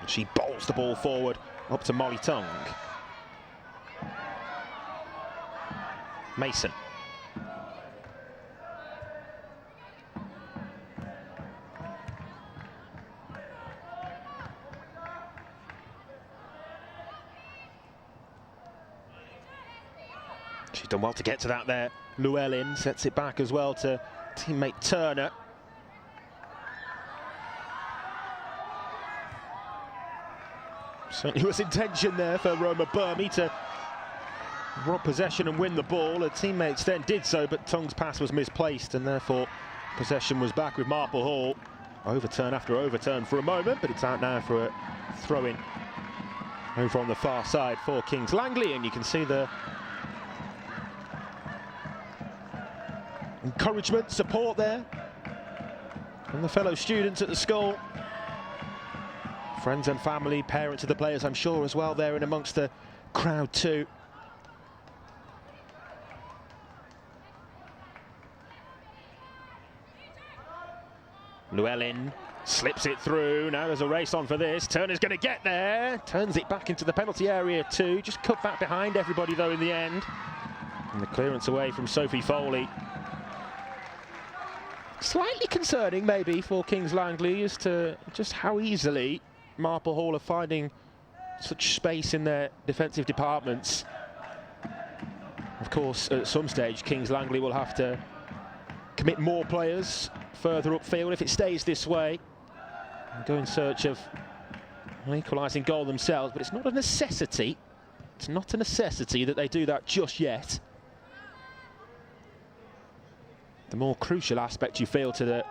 She bowls the ball forward up to Molly Tung. Mason. She's done well to get to that there. Llewellyn sets it back as well to teammate Turner. Certainly was intention there for Roma Burmy to rob possession and win the ball. Her teammates then did so, but Tung's pass was misplaced and therefore possession was back with Marple Hall. Overturn after overturn for a moment, but it's out now for a throw-in over on the far side for Kings Langley, and you can see the encouragement, support there from the fellow students at the school. Friends and family, parents of the players, I'm sure, as well, there and amongst the crowd too. Llewellyn slips it through. Now there's a race on for this. Turner's going to get there. Turns it back into the penalty area too. Just cut back behind everybody though in the end. And the clearance away from Sophie Foley. Slightly concerning maybe for Kings Langley as to just how easily Marple Hall are finding such space in their defensive departments. Of course, at some stage, Kings Langley will have to commit more players further upfield if it stays this way. And go in search of an equalising goal themselves, but it's not a necessity. It's not a necessity that they do that just yet. The more crucial aspect you feel to the...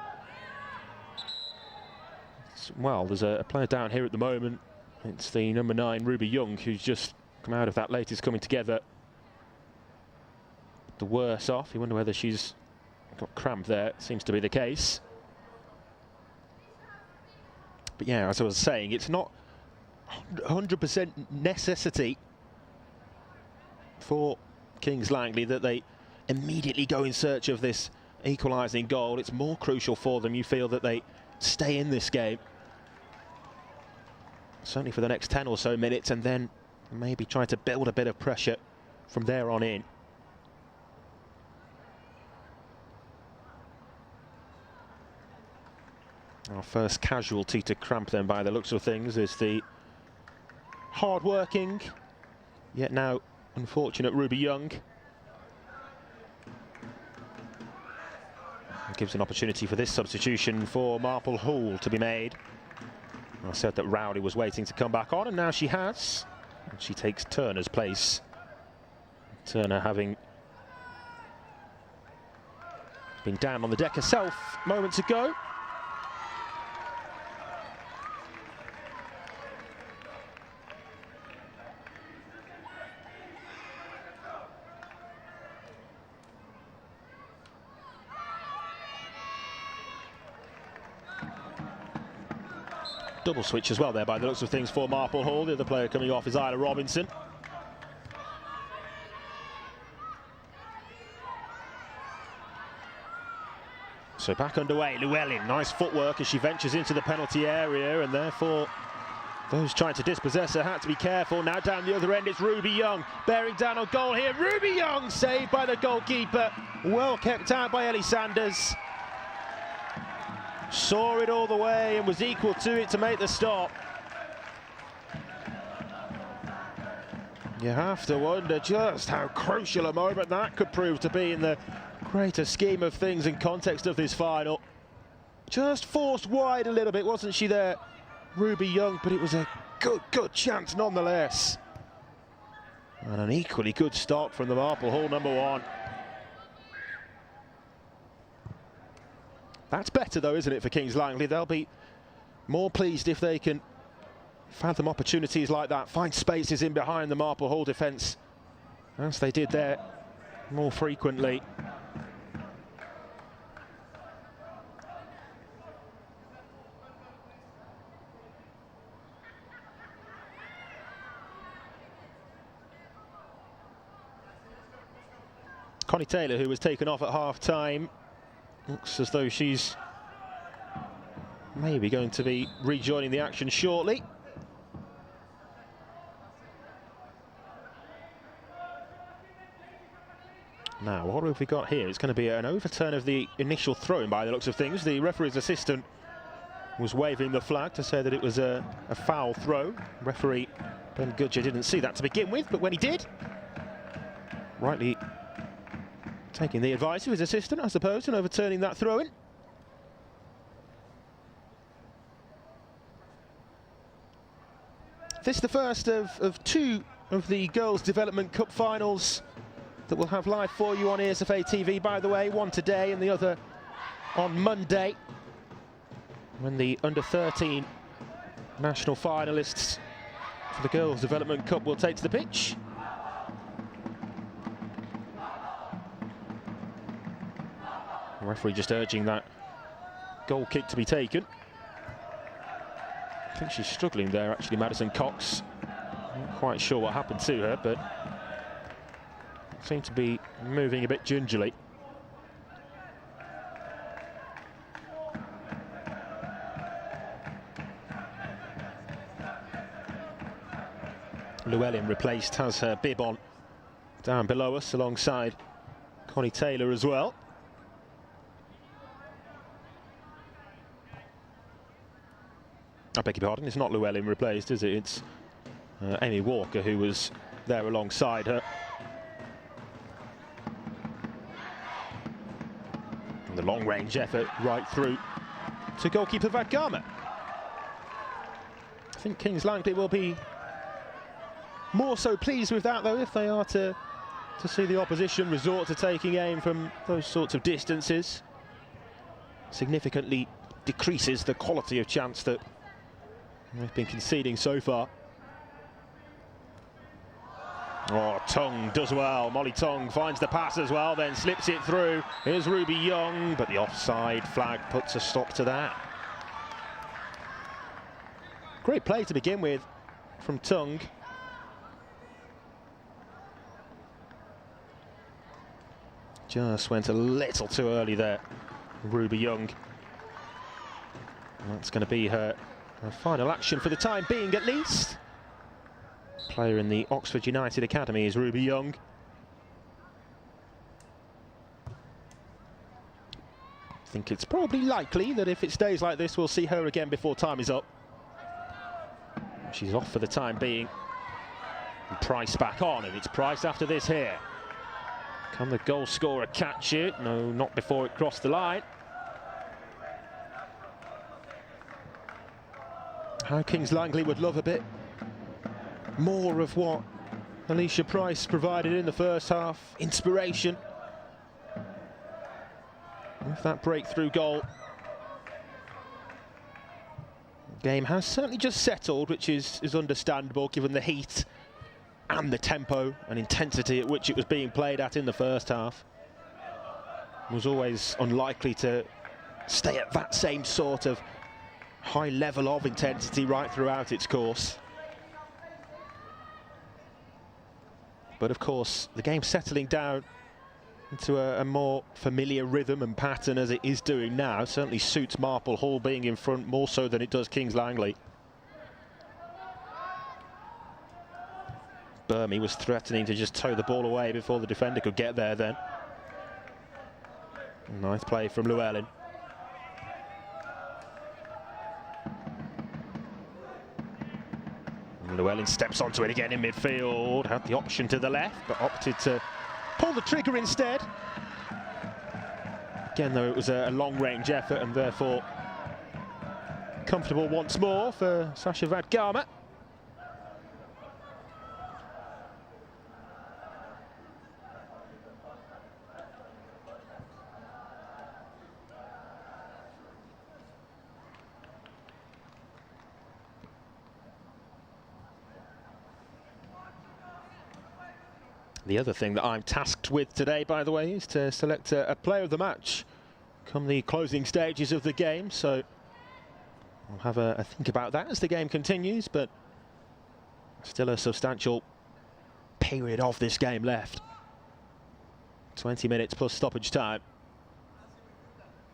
Well, there's a player down here at the moment. It's the number 9, Ruby Young, who's just come out of that latest coming together. The worse off. You wonder whether she's got cramp there. It seems to be the case. But yeah, as I was saying, it's not 100% necessity for Kings Langley that they immediately go in search of this equalising goal. It's more crucial for them, you feel, that they stay in this game. Certainly for the next 10 or so minutes, and then maybe try to build a bit of pressure from there on in. Our first casualty to cramp then, by the looks of things, is the hard-working, yet now unfortunate Ruby Young. It gives an opportunity for this substitution for Marple Hall to be made. I said that Rowley was waiting to come back on, and now she has. And she takes Turner's place. Turner having been down on the deck herself moments ago. Double switch as well there by the looks of things for Marple Hall. The other player coming off is Isla Robinson. So back underway, Llewellyn, nice footwork as she ventures into the penalty area, and therefore those trying to dispossess her had to be careful. Now down the other end it's Ruby Young, bearing down on goal here. Ruby Young saved by the goalkeeper, well kept out by Ellie Sanders. Saw it all the way and was equal to it to make the stop. You have to wonder just how crucial a moment that could prove to be in the greater scheme of things and context of this final. Just forced wide a little bit, wasn't she there, Ruby Young? But it was a good chance nonetheless. And an equally good start from the Marple Hall #1. That's better though, isn't it, for Kings Langley? They'll be more pleased if they can fathom opportunities like that, find spaces in behind the Marple Hall defence, as they did there more frequently. Connie Taylor, who was taken off at half-time, looks as though she's maybe going to be rejoining the action shortly. Now, what have we got here? It's going to be an overturn of the initial throw-in by the looks of things. The referee's assistant was waving the flag to say that it was a foul throw. Referee Ben Goodger didn't see that to begin with, but when he did, rightly taking the advice of his assistant, I suppose, and overturning that throw-in. This is the first of two of the Girls Development Cup finals that we'll have live for you on Esfa TV, by the way. One today and the other on Monday, when the under-13 national finalists for the Girls Development Cup will take to the pitch. The referee just urging that goal kick to be taken. I think she's struggling there, actually, Madison Cox. Not quite sure what happened to her, but seemed to be moving a bit gingerly. Llewellyn replaced, has her bib on down below us alongside Connie Taylor as well. I beg your pardon, it's not Llewellyn replaced, is it? It's Amy Walker who was there alongside her. And the long-range effort right through to goalkeeper Vadgama. I think Kings Langley will be more so pleased with that, though, if they are to see the opposition resort to taking aim from those sorts of distances. Significantly decreases the quality of chance that they've been conceding so far. Oh, Tongue does well. Molly Tongue finds the pass as well, then slips it through. Here's Ruby Young, but the offside flag puts a stop to that. Great play to begin with from Tongue. Just went a little too early there, Ruby Young. And that's going to be her final action for the time being, at least. Player in the Oxford United Academy is Ruby Young. I think it's probably likely that if it stays like this, we'll see her again before time is up. She's off for the time being. And Price back on, and it's Price after this here. Can the goal scorer catch it? No, not before it crossed the line. How Kings Langley would love a bit more of what Alicia Price provided in the first half. Inspiration with that breakthrough goal. The game has certainly just settled, which is understandable given the heat and the tempo and intensity at which it was being played at in the first half. It was always unlikely to stay at that same sort of high level of intensity right throughout its course. But of course, the game settling down into a more familiar rhythm and pattern as it is doing now certainly suits Marple Hall being in front more so than it does Kings Langley. Burmy was threatening to just tow the ball away before the defender could get there then. Nice play from Llewellyn. Llewellyn steps onto it again in midfield, had the option to the left, but opted to pull the trigger instead. Again, though, it was a long-range effort and therefore comfortable once more for Sasha Vadgama. The other thing that I'm tasked with today, by the way, is to select a player of the match come the closing stages of the game. So I'll have a think about that as the game continues, but still a substantial period of this game left. 20 minutes plus stoppage time.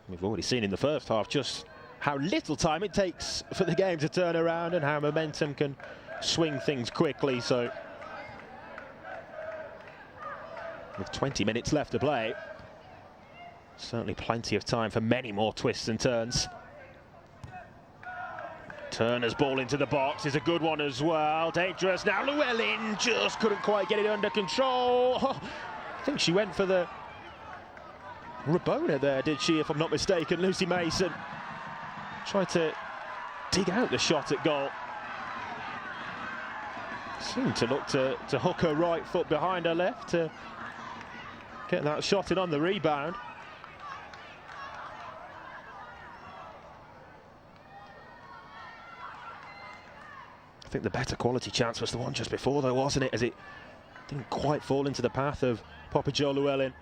We've already seen in the first half just how little time it takes for the game to turn around and how momentum can swing things quickly. So with 20 minutes left to play, certainly plenty of time for many more twists and turns. Turner's ball into the box is a good one as well. Dangerous now. Llewellyn just couldn't quite get it under control. Oh, I think she went for the Rabona there, did she, if I'm not mistaken? Lucy Mason tried to dig out the shot at goal. Seemed to look to hook her right foot behind her left to get that shot in on the rebound. I think the better quality chance was the one just before, though, wasn't it? As it didn't quite fall into the path of Poppy Jo Llewellyn.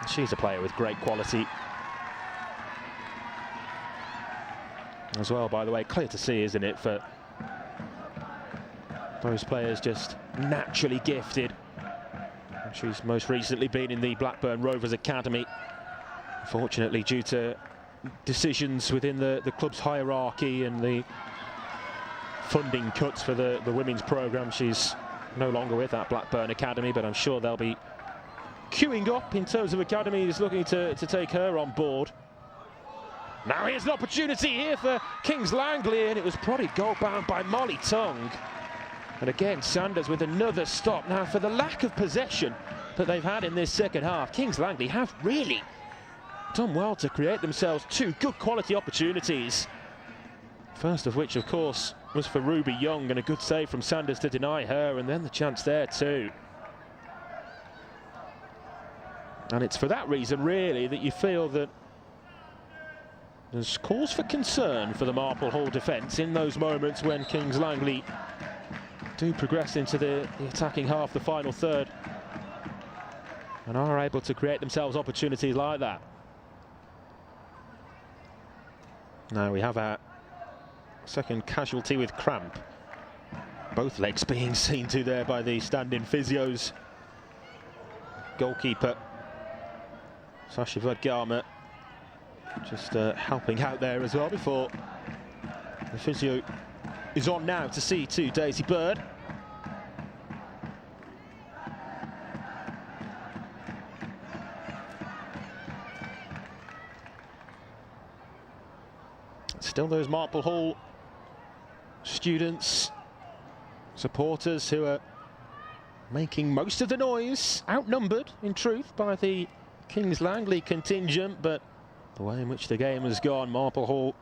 And she's a player with great quality as well, by the way. Clear to see, isn't it, for those players just naturally gifted. She's most recently been in the Blackburn Rovers Academy. Unfortunately, due to decisions within the club's hierarchy and the funding cuts for the women's programme, she's no longer with that Blackburn Academy, but I'm sure they'll be queuing up in terms of academies looking to take her on board. Now here's an opportunity here for Kings Langley, and it was prodded goal bound by Molly Tongue. And again, Sanders with another stop. Now, for the lack of possession that they've had in this second half, Kings Langley have really done well to create themselves two good quality opportunities. First of which, of course, was for Ruby Young, and a good save from Sanders to deny her, and then the chance there too. And it's for that reason, really, that you feel that there's cause for concern for the Marple Hall defence in those moments when Kings Langley do progress into the attacking half, the final third, and are able to create themselves opportunities like that. Now we have our second casualty with cramp. Both legs being seen to there by the stand-in physios. Goalkeeper Sasha Vadgama just helping out there as well before the physio is on now to see to Daisy Bird. Still those Marple Hall students, supporters who are making most of the noise, outnumbered in truth by the Kings Langley contingent, but the way in which the game has gone, Marple Hall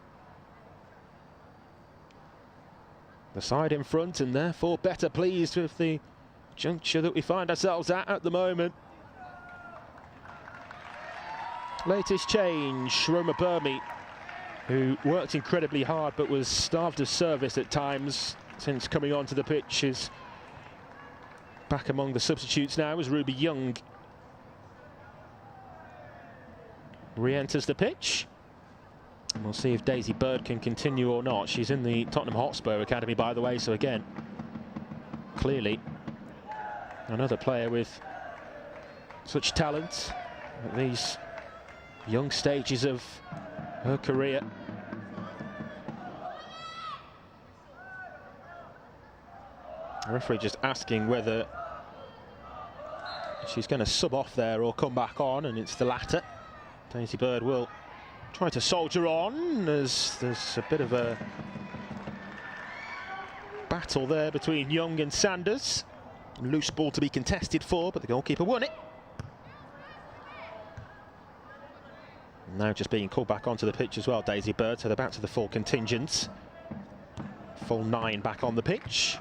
the side in front, and therefore better pleased with the juncture that we find ourselves at the moment. Latest change, Roma Burmy, who worked incredibly hard but was starved of service at times since coming onto the pitch, is back among the substitutes now as Ruby Young re-enters the pitch. And we'll see if Daisy Bird can continue or not. She's in the Tottenham Hotspur Academy, by the way, so again, clearly another player with such talent at these young stages of her career. The referee just asking whether she's going to sub off there or come back on, and it's the latter. Daisy Bird will try to soldier on as there's a bit of a battle there between Young and Sanders. Loose ball to be contested for, but the goalkeeper won it. Now just being called back onto the pitch as well, Daisy Bird, so they're back to the full contingent. Full 9 back on the pitch.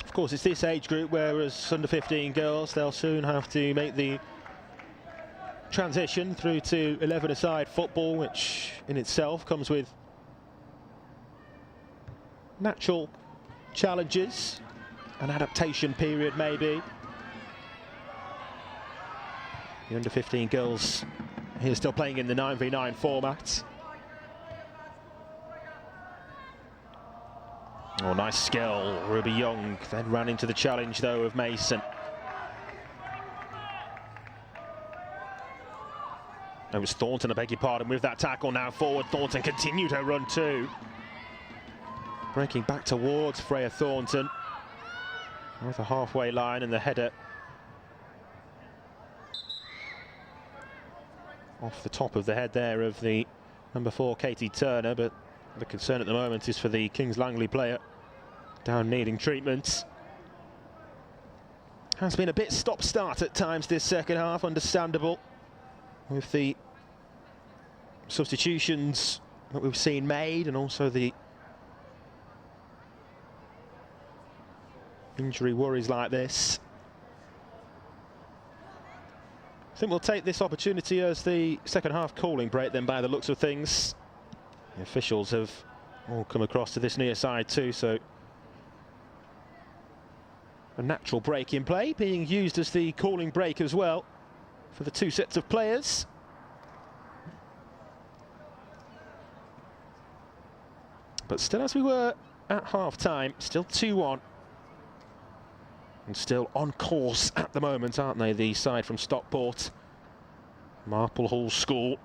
Of course, it's this age group, whereas under 15 girls, they'll soon have to make the transition through to 11-a-side football, which in itself comes with natural challenges, an adaptation period maybe. The under 15 girls here still playing in the 9v9 format. Oh, nice skill, Ruby Young, then ran into the challenge though of Mason. It was Thornton, I beg your pardon, with that tackle now forward. Thornton continued her run too. Breaking back towards Freya Thornton with the halfway line and the header off the top of the head there of the number 4 Katie Turner, but the concern at the moment is for the Kings Langley player down needing treatment. Has been a bit stop-start at times this second half, understandable, with the substitutions that we've seen made and also the injury worries like this. I think we'll take this opportunity as the second half calling break then, by the looks of things. The officials have all come across to this near side too, so a natural break in play being used as the calling break as well for the two sets of players. But still, as we were at half-time, still 2-1. And still on course at the moment, aren't they, the side from Stockport, Marple Hall School.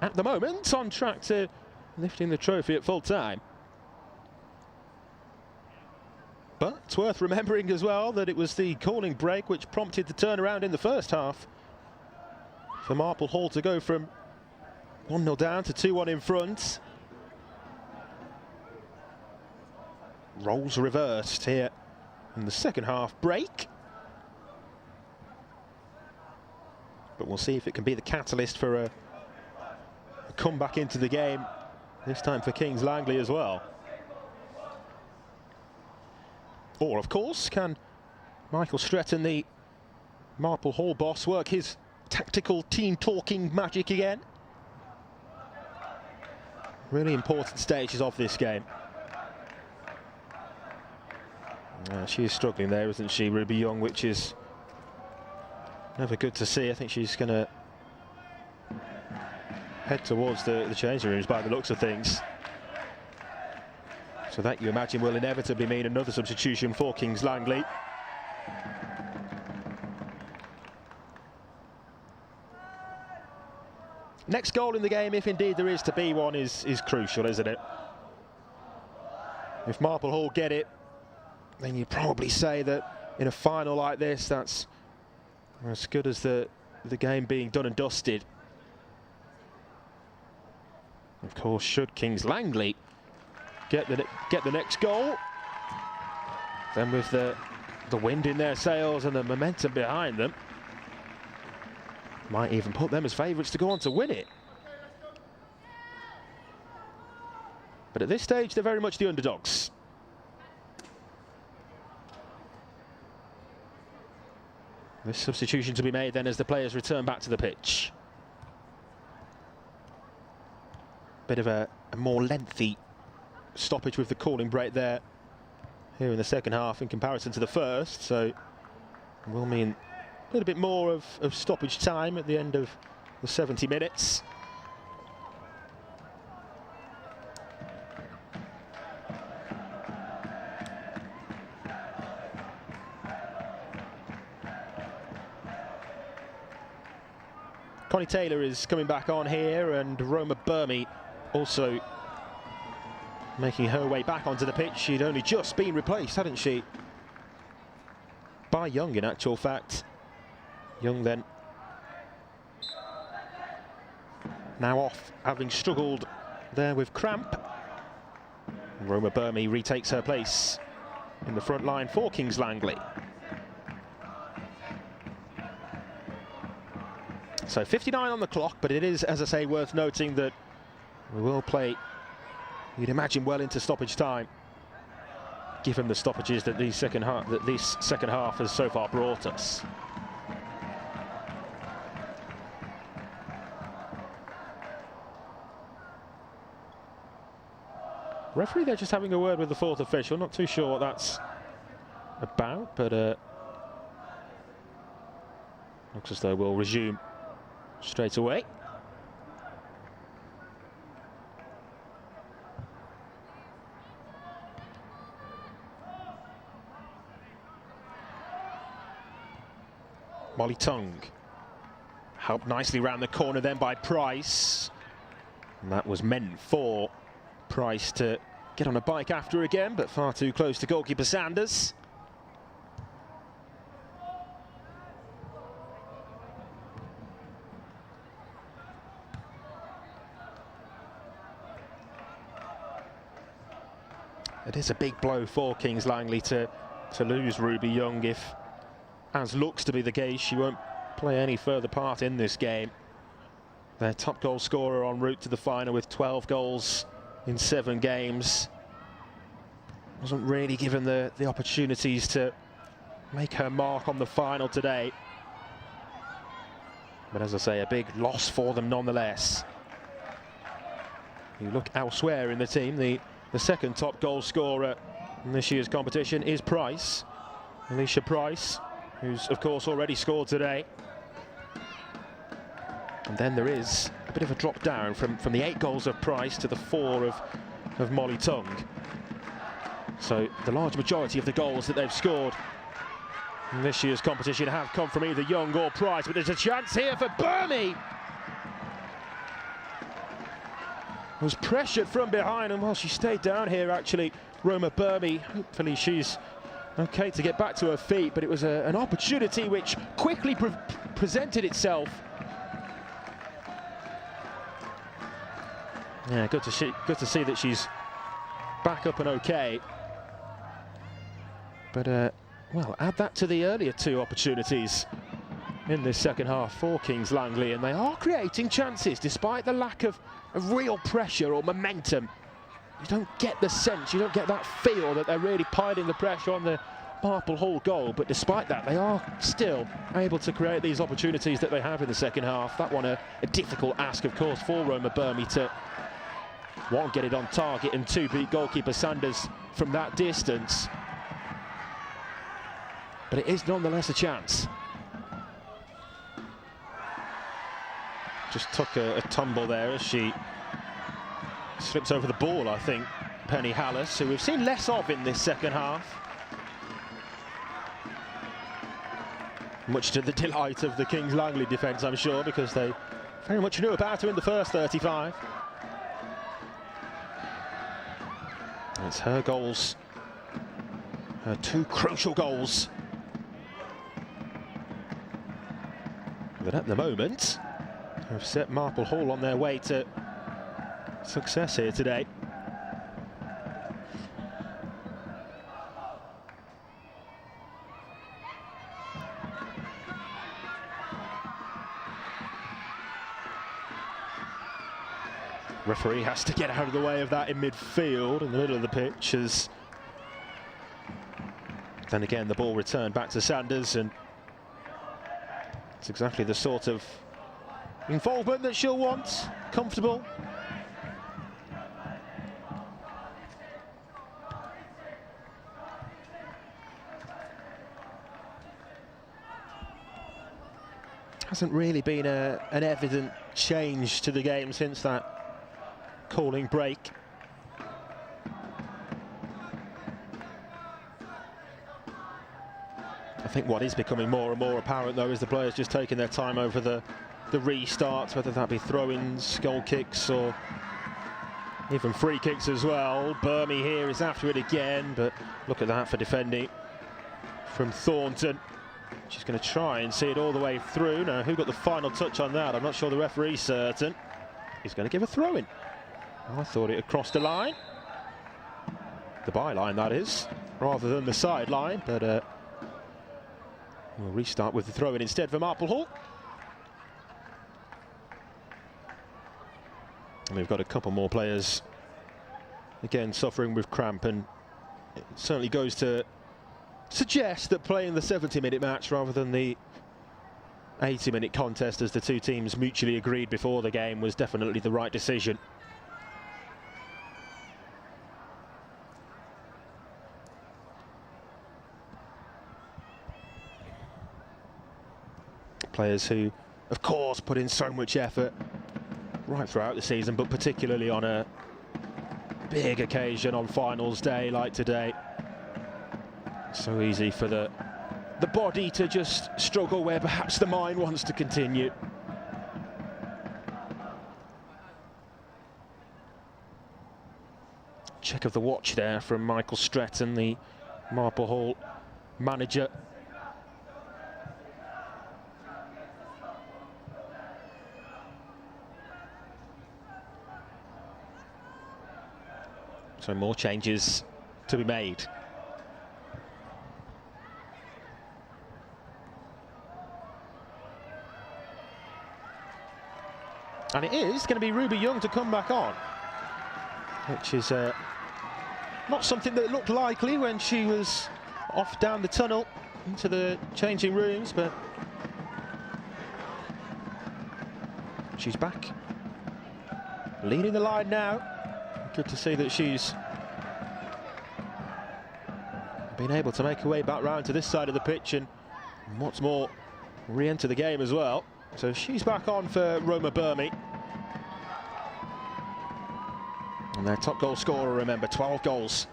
At the moment, on track to lifting the trophy at full time. But it's worth remembering as well that it was the calling break which prompted the turnaround in the first half for Marple Hall to go from 1-0 down to 2-1 in front. Roles reversed here in the second half break. But we'll see if it can be the catalyst for a comeback into the game, this time for Kings Langley as well. Or, of course, can Michael Stretton, the Marple Hall boss, work his tactical team-talking magic again? Really important stages of this game. She is struggling there, isn't she, Ruby Young, which is never good to see. I think she's going to head towards the changing rooms by the looks of things. So that, you imagine, will inevitably mean another substitution for Kings Langley. Next goal in the game, if indeed there is to be one, is crucial, isn't it? If Marple Hall get it, then you'd probably say that in a final like this, that's as good as the game being done and dusted. Of course, should Kings Langley get the next goal, then with the wind in their sails and the momentum behind them, might even put them as favourites to go on to win it. But at this stage, they're very much the underdogs. This substitution to be made then as the players return back to the pitch. Bit of a more lengthy stoppage with the calling break there here in the second half in comparison to the first, so will mean a little bit more of stoppage time at the end of the 70 minutes. Connie Taylor is coming back on here, and Roma Burmy also making her way back onto the pitch. She'd only just been replaced, hadn't she, by Young, in actual fact. Young then now off, having struggled there with cramp. Roma Burmy retakes her place in the front line for Kings Langley. So 59 on the clock, but it is, as I say, worth noting that we will play, you'd imagine, well into stoppage time, given the stoppages that this second half has so far brought us. Referee, they're just having a word with the fourth official. Not too sure what that's about, but looks as though we'll resume straight away. Molly Tongue helped nicely round the corner then by Price, and that was meant for Price to get on a bike after again, but far too close to goalkeeper Sanders. It is a big blow for Kings Langley to lose Ruby Young, if, as looks to be the case, she won't play any further part in this game. Their top goal scorer en route to the final with 12 goals in 7 games. Wasn't really given the opportunities to make her mark on the final today. But as I say, a big loss for them nonetheless. You look elsewhere in the team, the second top goal scorer in this year's competition is Price. Alicia Price, who's of course already scored today. And then there is a bit of a drop down from the 8 goals of Price to the 4 of Molly Tongue. So the large majority of the goals that they've scored in this year's competition have come from either Young or Price, but there's a chance here for Burmy. Was pressured from behind, and while she stayed down here, actually, Roma Burmy, hopefully she's okay to get back to her feet, but it was an opportunity which quickly presented itself. Yeah, good to see that she's back up and okay. But well, add that to the earlier 2 opportunities in this second half for Kings Langley, and they are creating chances despite the lack of real pressure or momentum. You don't get the sense, you don't get that feel that they're really piling the pressure on the Marple Hall goal, but despite that they are still able to create these opportunities that they have in the second half. That one a difficult ask, of course, for Roma Burmy to, 1, get it on target, and 2, beat goalkeeper Sanders from that distance. But it is nonetheless a chance. Just took a tumble there as she slips over the ball, I think, Penny Hallis, who we've seen less of in this second half. Much to the delight of the Kings Langley defence, I'm sure, because they very much knew about her in the first 35. It's her goals, her 2 crucial goals, that at the moment have set Marple Hall on their way to success here today. Referee has to get out of the way of that in midfield, in the middle of the pitch, as then again the ball returned back to Sanders, and it's exactly the sort of involvement that she'll want. Comfortable. Hasn't really been an evident change to the game since that calling break. I think what is becoming more and more apparent, though, is the players just taking their time over the restarts, whether that be throw-ins, goal kicks, or even free kicks as well. Burmy here is after it again, but look at that for defending from Thornton. She's going to try and see it all the way through. Now, who got the final touch on that? I'm not sure the referee's certain. He's going to give a throw-in. I thought it had crossed the line. The byline, that is, rather than the sideline, but we'll restart with the throw-in instead for Marple Hall. And we've got a couple more players, again, suffering with cramp, and it certainly goes to suggest that playing the 70-minute match rather than the 80-minute contest, as the two teams mutually agreed before the game, was definitely the right decision. Players who, of course, put in so much effort right throughout the season, but particularly on a big occasion on finals day like today. So easy for the body to just struggle where perhaps the mind wants to continue. Check of the watch there from Michael Stretton, the Marple Hall manager. So more changes to be made. And it is going to be Ruby Young to come back on, which is not something that looked likely when she was off down the tunnel into the changing rooms, but she's back, leading the line now. Good to see that she's been able to make her way back round to this side of the pitch and what's more, re-enter the game as well. So she's back on for Roma Burmi. And their top goal scorer, remember, 12 goals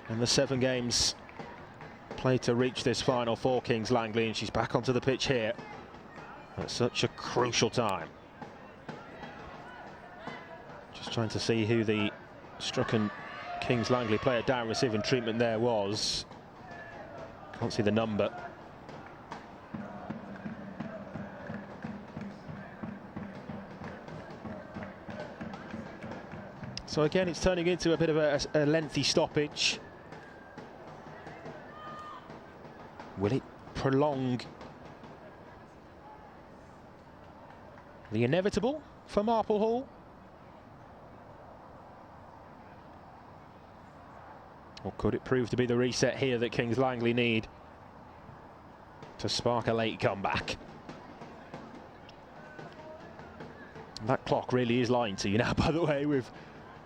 in the 7 games played to reach this final for Kings Langley, and she's back onto the pitch here at such a crucial time. Just trying to see who the strucken Kings Langley player down receiving treatment there was. Can't see the number. So again, it's turning into a bit of a lengthy stoppage. Will it prolong the inevitable for Marple Hall? Or could it prove to be the reset here that Kings Langley need to spark a late comeback? That clock really is lying to you now, by the way, with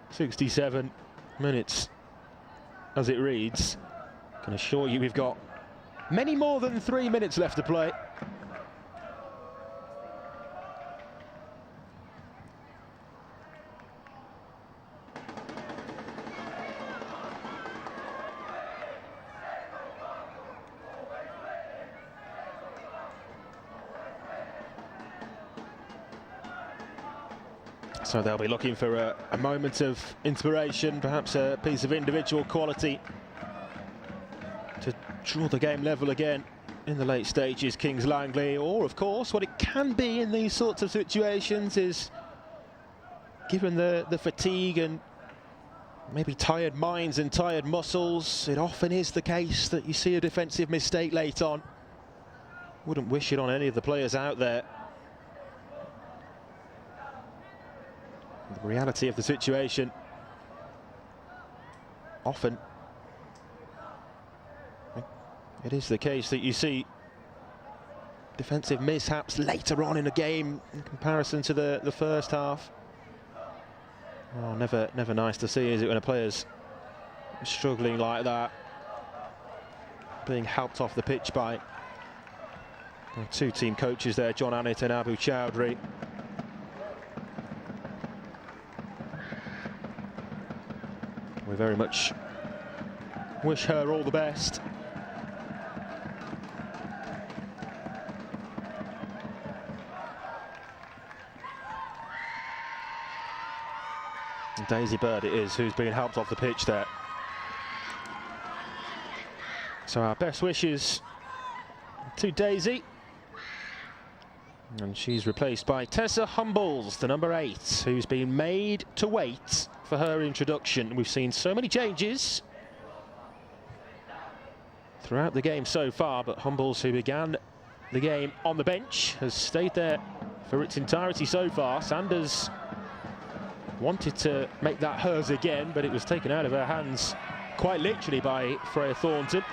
67 minutes as it reads. I can assure you we've got many more than 3 minutes left to play. So they'll be looking for a moment of inspiration, perhaps a piece of individual quality to draw the game level again in the late stages, Kings Langley. Or, of course, what it can be in these sorts of situations is, given the fatigue and maybe tired minds and tired muscles, it often is the case that you see a defensive mistake late on. Wouldn't wish it on any of the players out there. The reality of the situation, often it is the case that you see defensive mishaps later on in a game in comparison to the first half. Oh, never nice to see, is it, when a player's struggling like that, being helped off the pitch by two team coaches there, John Annett and Abu Chowdhury. We very much wish her all the best. And Daisy Bird it is who's being helped off the pitch there. So our best wishes to Daisy. And she's replaced by Tessa Humbles, the number 8, who's been made to wait for her introduction. We've seen so many changes throughout the game so far, but Humbles, who began the game on the bench, has stayed there for its entirety so far. Sanders wanted to make that hers again, but it was taken out of her hands quite literally by Freya Thornton.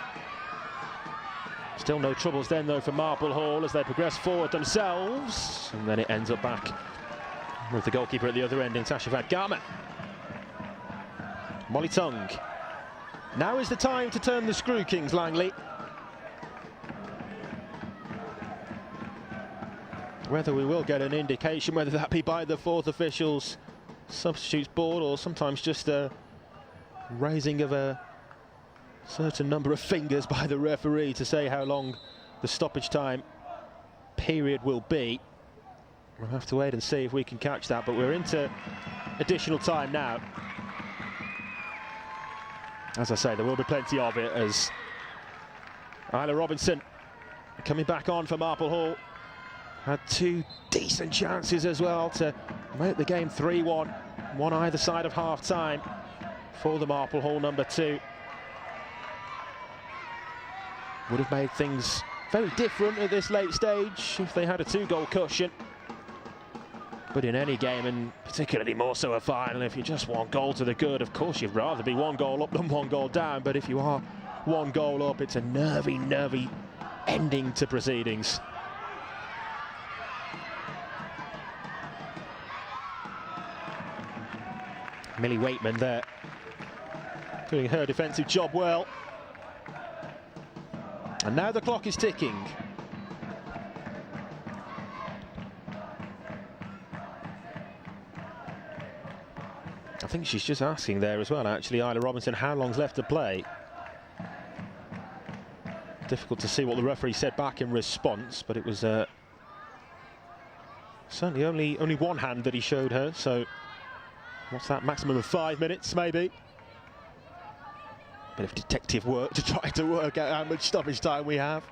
Still no troubles then, though, for Marple Hall as they progress forward themselves. And then it ends up back with the goalkeeper at the other end in Tasha Vadgama. Molly Tung. Now is the time to turn the screw, Kings Langley. Whether we will get an indication, whether that be by the fourth official's substitutes board or sometimes just a raising of a certain number of fingers by the referee to say how long the stoppage time period will be. We'll have to wait and see if we can catch that, but we're into additional time now. As I say, there will be plenty of it as Isla Robinson coming back on for Marple Hall. Had 2 decent chances as well to make the game 3-1, one either side of half-time for the Marple Hall number 2. Would have made things very different at this late stage if they had a 2-goal cushion. But in any game, and particularly more so a final, if you're just 1 goal to the good, of course you'd rather be 1 goal up than 1 goal down. But if you are 1 goal up, it's a nervy ending to proceedings. Millie Waitman there, doing her defensive job well. And now the clock is ticking. I think she's just asking there as well, actually, Isla Robinson, how long's left to play. Difficult to see what the referee said back in response, but it was certainly only one hand that he showed her, so what's that, maximum of 5 minutes maybe? Bit of detective work to try to work out how much stoppage time we have.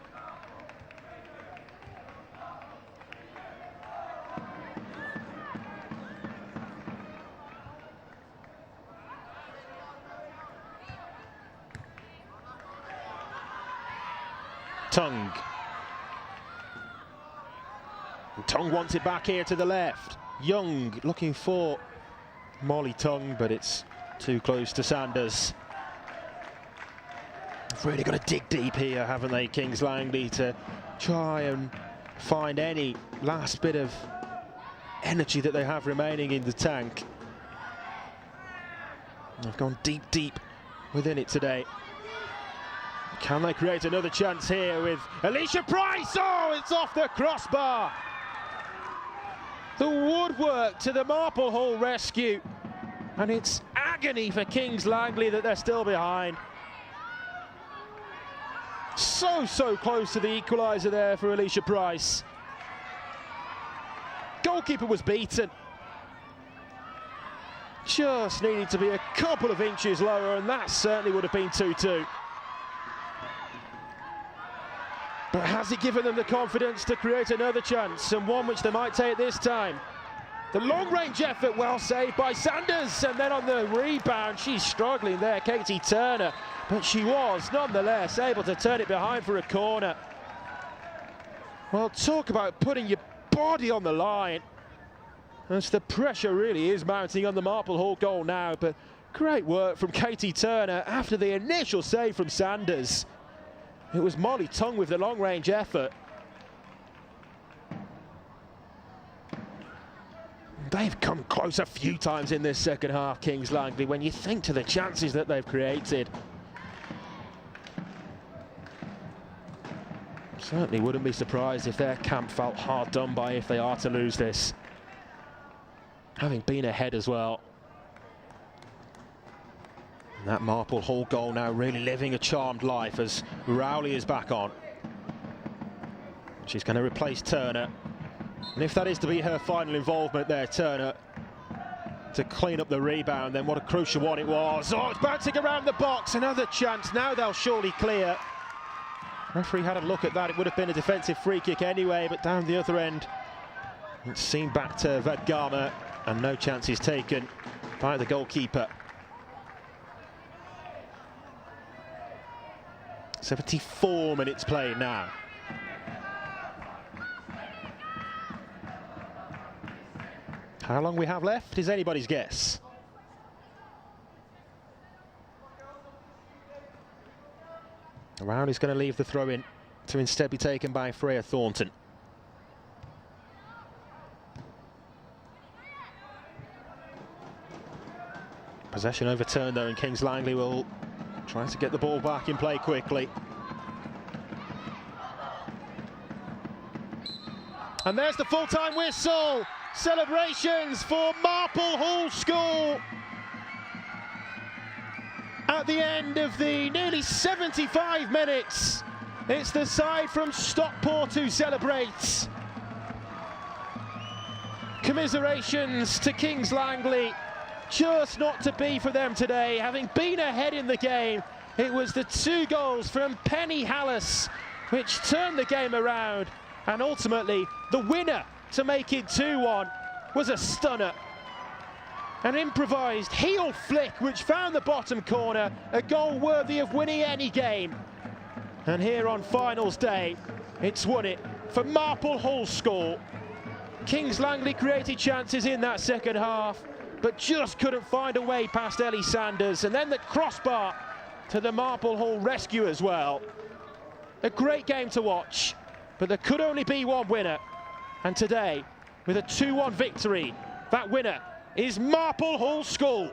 Tung. And Tung wants it back here to the left. Young looking for Molly Tung, but it's too close to Sanders. They've really got to dig deep here, haven't they, Kings Langley, to try and find any last bit of energy that they have remaining in the tank. They've gone deep within it today. Can they create another chance here with Alicia Price? Oh, it's off the crossbar. The woodwork to the Marple Hall rescue. And it's agony for Kings Langley that they're still behind. So close to the equaliser there for Alicia Price. Goalkeeper was beaten. Just needed to be a couple of inches lower, and that certainly would have been 2-2. But has it given them the confidence to create another chance, and one which they might take this time? The long-range effort, well saved by Sanders, and then on the rebound, she's struggling there, Katie Turner, but she was nonetheless able to turn it behind for a corner. Well, talk about putting your body on the line, as the pressure really is mounting on the Marple Hall goal now, but great work from Katie Turner after the initial save from Sanders. It was Molly Tung with the long-range effort. They've come close a few times in this second half, Kings Langley, when you think to the chances that they've created. Certainly wouldn't be surprised if their camp felt hard done by if they are to lose this, having been ahead as well. And that Marple Hall goal now really living a charmed life as Rowley is back on. She's going to replace Turner. And if that is to be her final involvement there, Turner, to clean up the rebound, then what a crucial one it was. Oh, it's bouncing around the box, another chance. Now they'll surely clear. Referee had a look at that. It would have been a defensive free kick anyway, but down the other end, It's seen back to Vadgama, and no chances taken by the goalkeeper. 74 minutes played now. How long we have left is anybody's guess. Around is going to leave the throw in to instead be taken by Freya Thornton. Possession overturned though, and Kings Langley will try to get the ball back in play quickly. And there's the full-time whistle. Celebrations for Marple Hall School at the end of the nearly 75 minutes. It's the side from Stockport who celebrates. Commiserations to Kings Langley. Just not to be for them today. Having been ahead in the game, it was the 2 goals from Penny Hallis which turned the game around, and ultimately the winner to make it 2-1 was a stunner. An improvised heel flick which found the bottom corner, a goal worthy of winning any game. And here on finals day, it's won it for Marple Hall School. Kings Langley created chances in that second half, but just couldn't find a way past Ellie Sanders, and then the crossbar to the Marple Hall rescue as well. A great game to watch, but there could only be one winner. And today, with a 2-1 victory, that winner is Marple Hall School.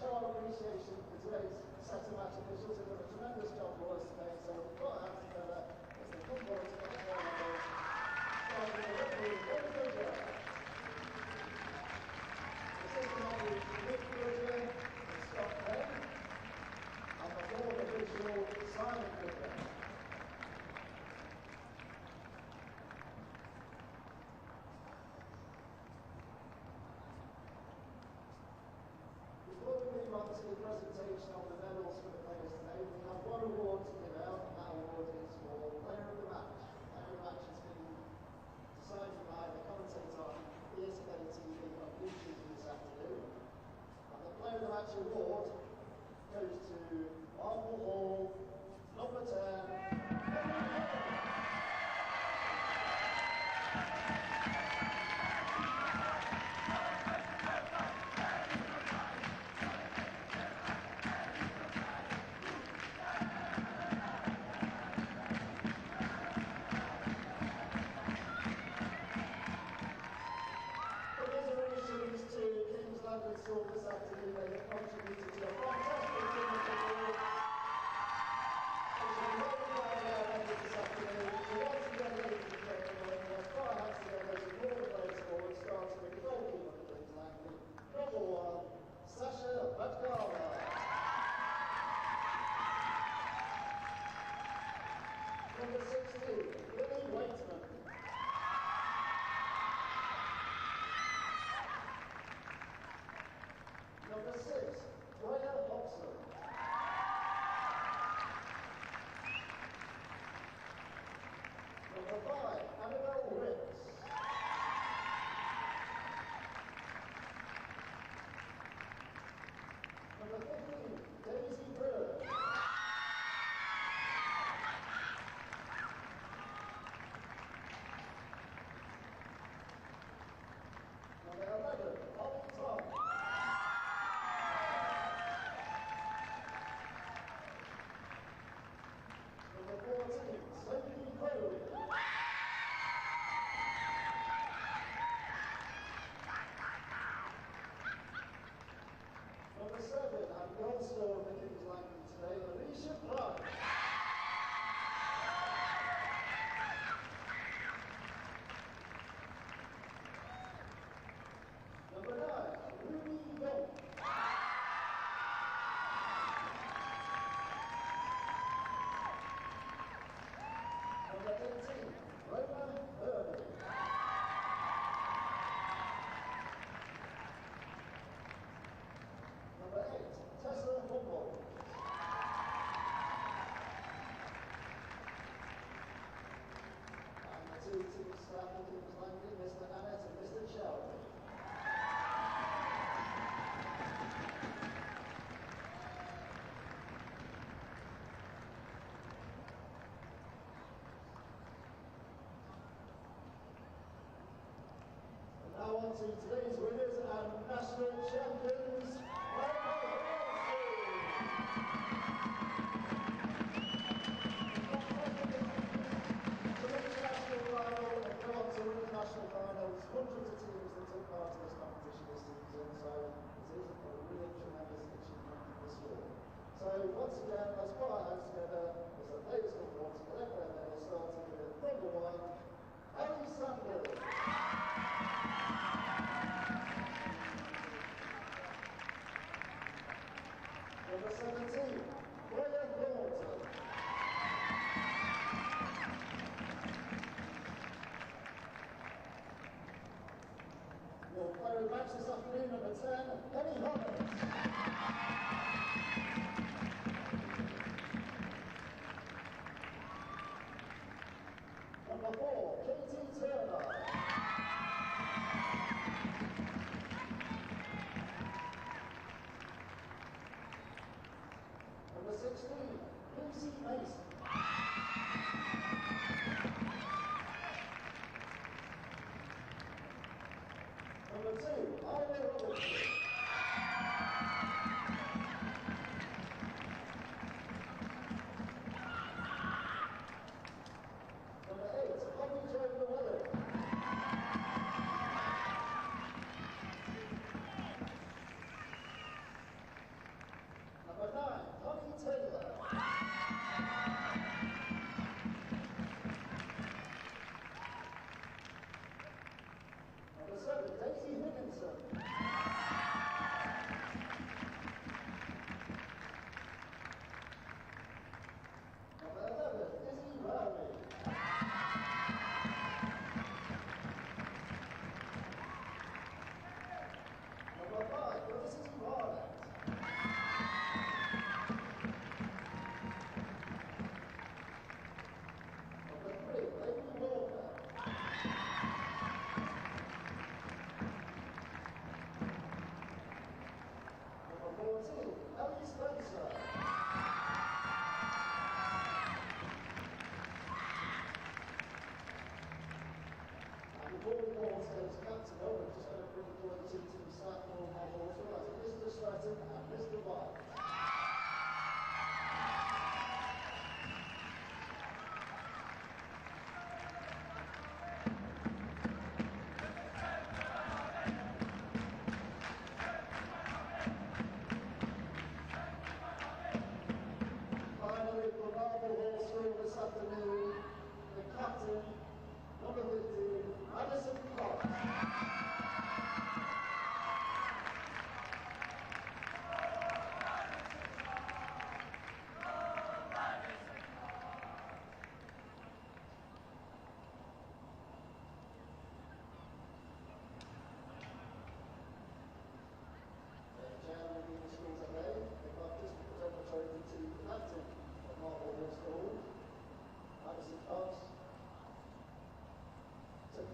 show our appreciation for today's set of match officials who've done a tremendous job for us today. So we've got our hands together as they come forward to the numbers. Starting with the referee, David Bridger. Assistant referee, Nick Bridger and Scott Penn. And the board official, Simon Bridger. Before we move on to the presentation of the medals for the players today, we have one award to give out, and that award is for Player of the Match. Player of the Match has been decided by the commentator on Esfa TV on YouTube this afternoon. And the Player of the Match award goes to Marple Hall, number 10. Langley saw this afternoon, they have contributed to a fantastic team of football. Which is really proud of our members this afternoon. So once again, ladies and gentlemen, let's put our hands together as we move the players forward, starting with the goalkeeper for Kings Langley, number 1, Sasha Badgala. Number 16, Billy Waitman. Number 6, Graham Hobson. Number 5, Annabelle Ricks. Number 15, Daisy Bird. Number 11, Holly Tom. Number 14, Sophie Crowley. Number 7, and goal scorer for Kings Langley today, Alicia Price. Number 9, Ruby Young. Number 18, Roma Burnley. Number 8, Tessa Humboldt. And the two team staff of Kings Langley, Mr. Annette and Mr. Shelby. Now on to today's winners and national champions, Marple Hall. To reach the national final and go on to win the national finals, hundreds of teams that took part in this competition this season, so it is a really tremendous achievement this year. So once again, let's put our hands together as the players come forward to collect their medals, starting with number 1, Ellie Sanders. Number 17, Graham Thornton. Your player of the match this afternoon, number 10, Penny Hobbs. Number 4, Katie Turner.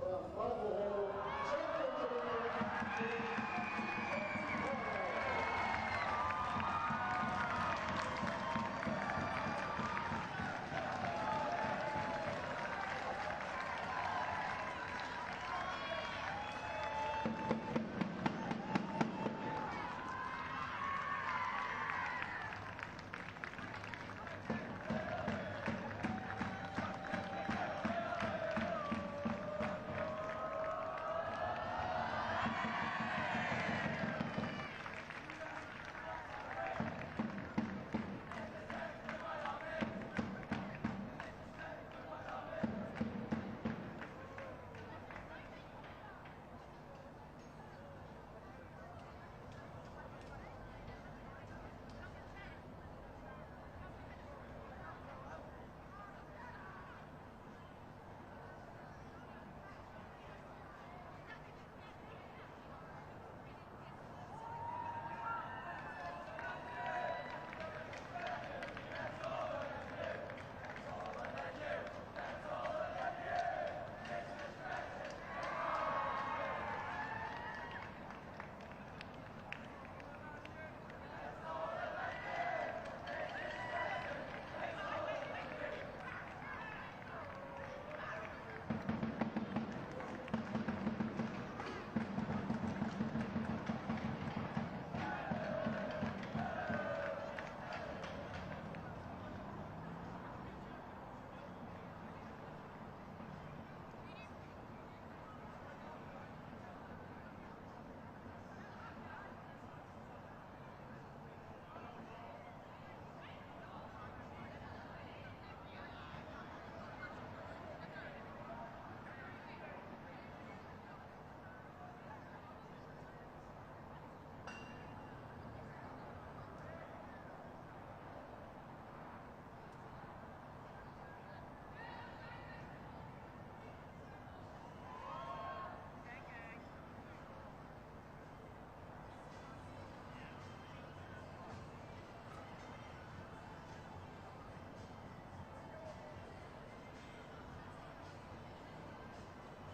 Well,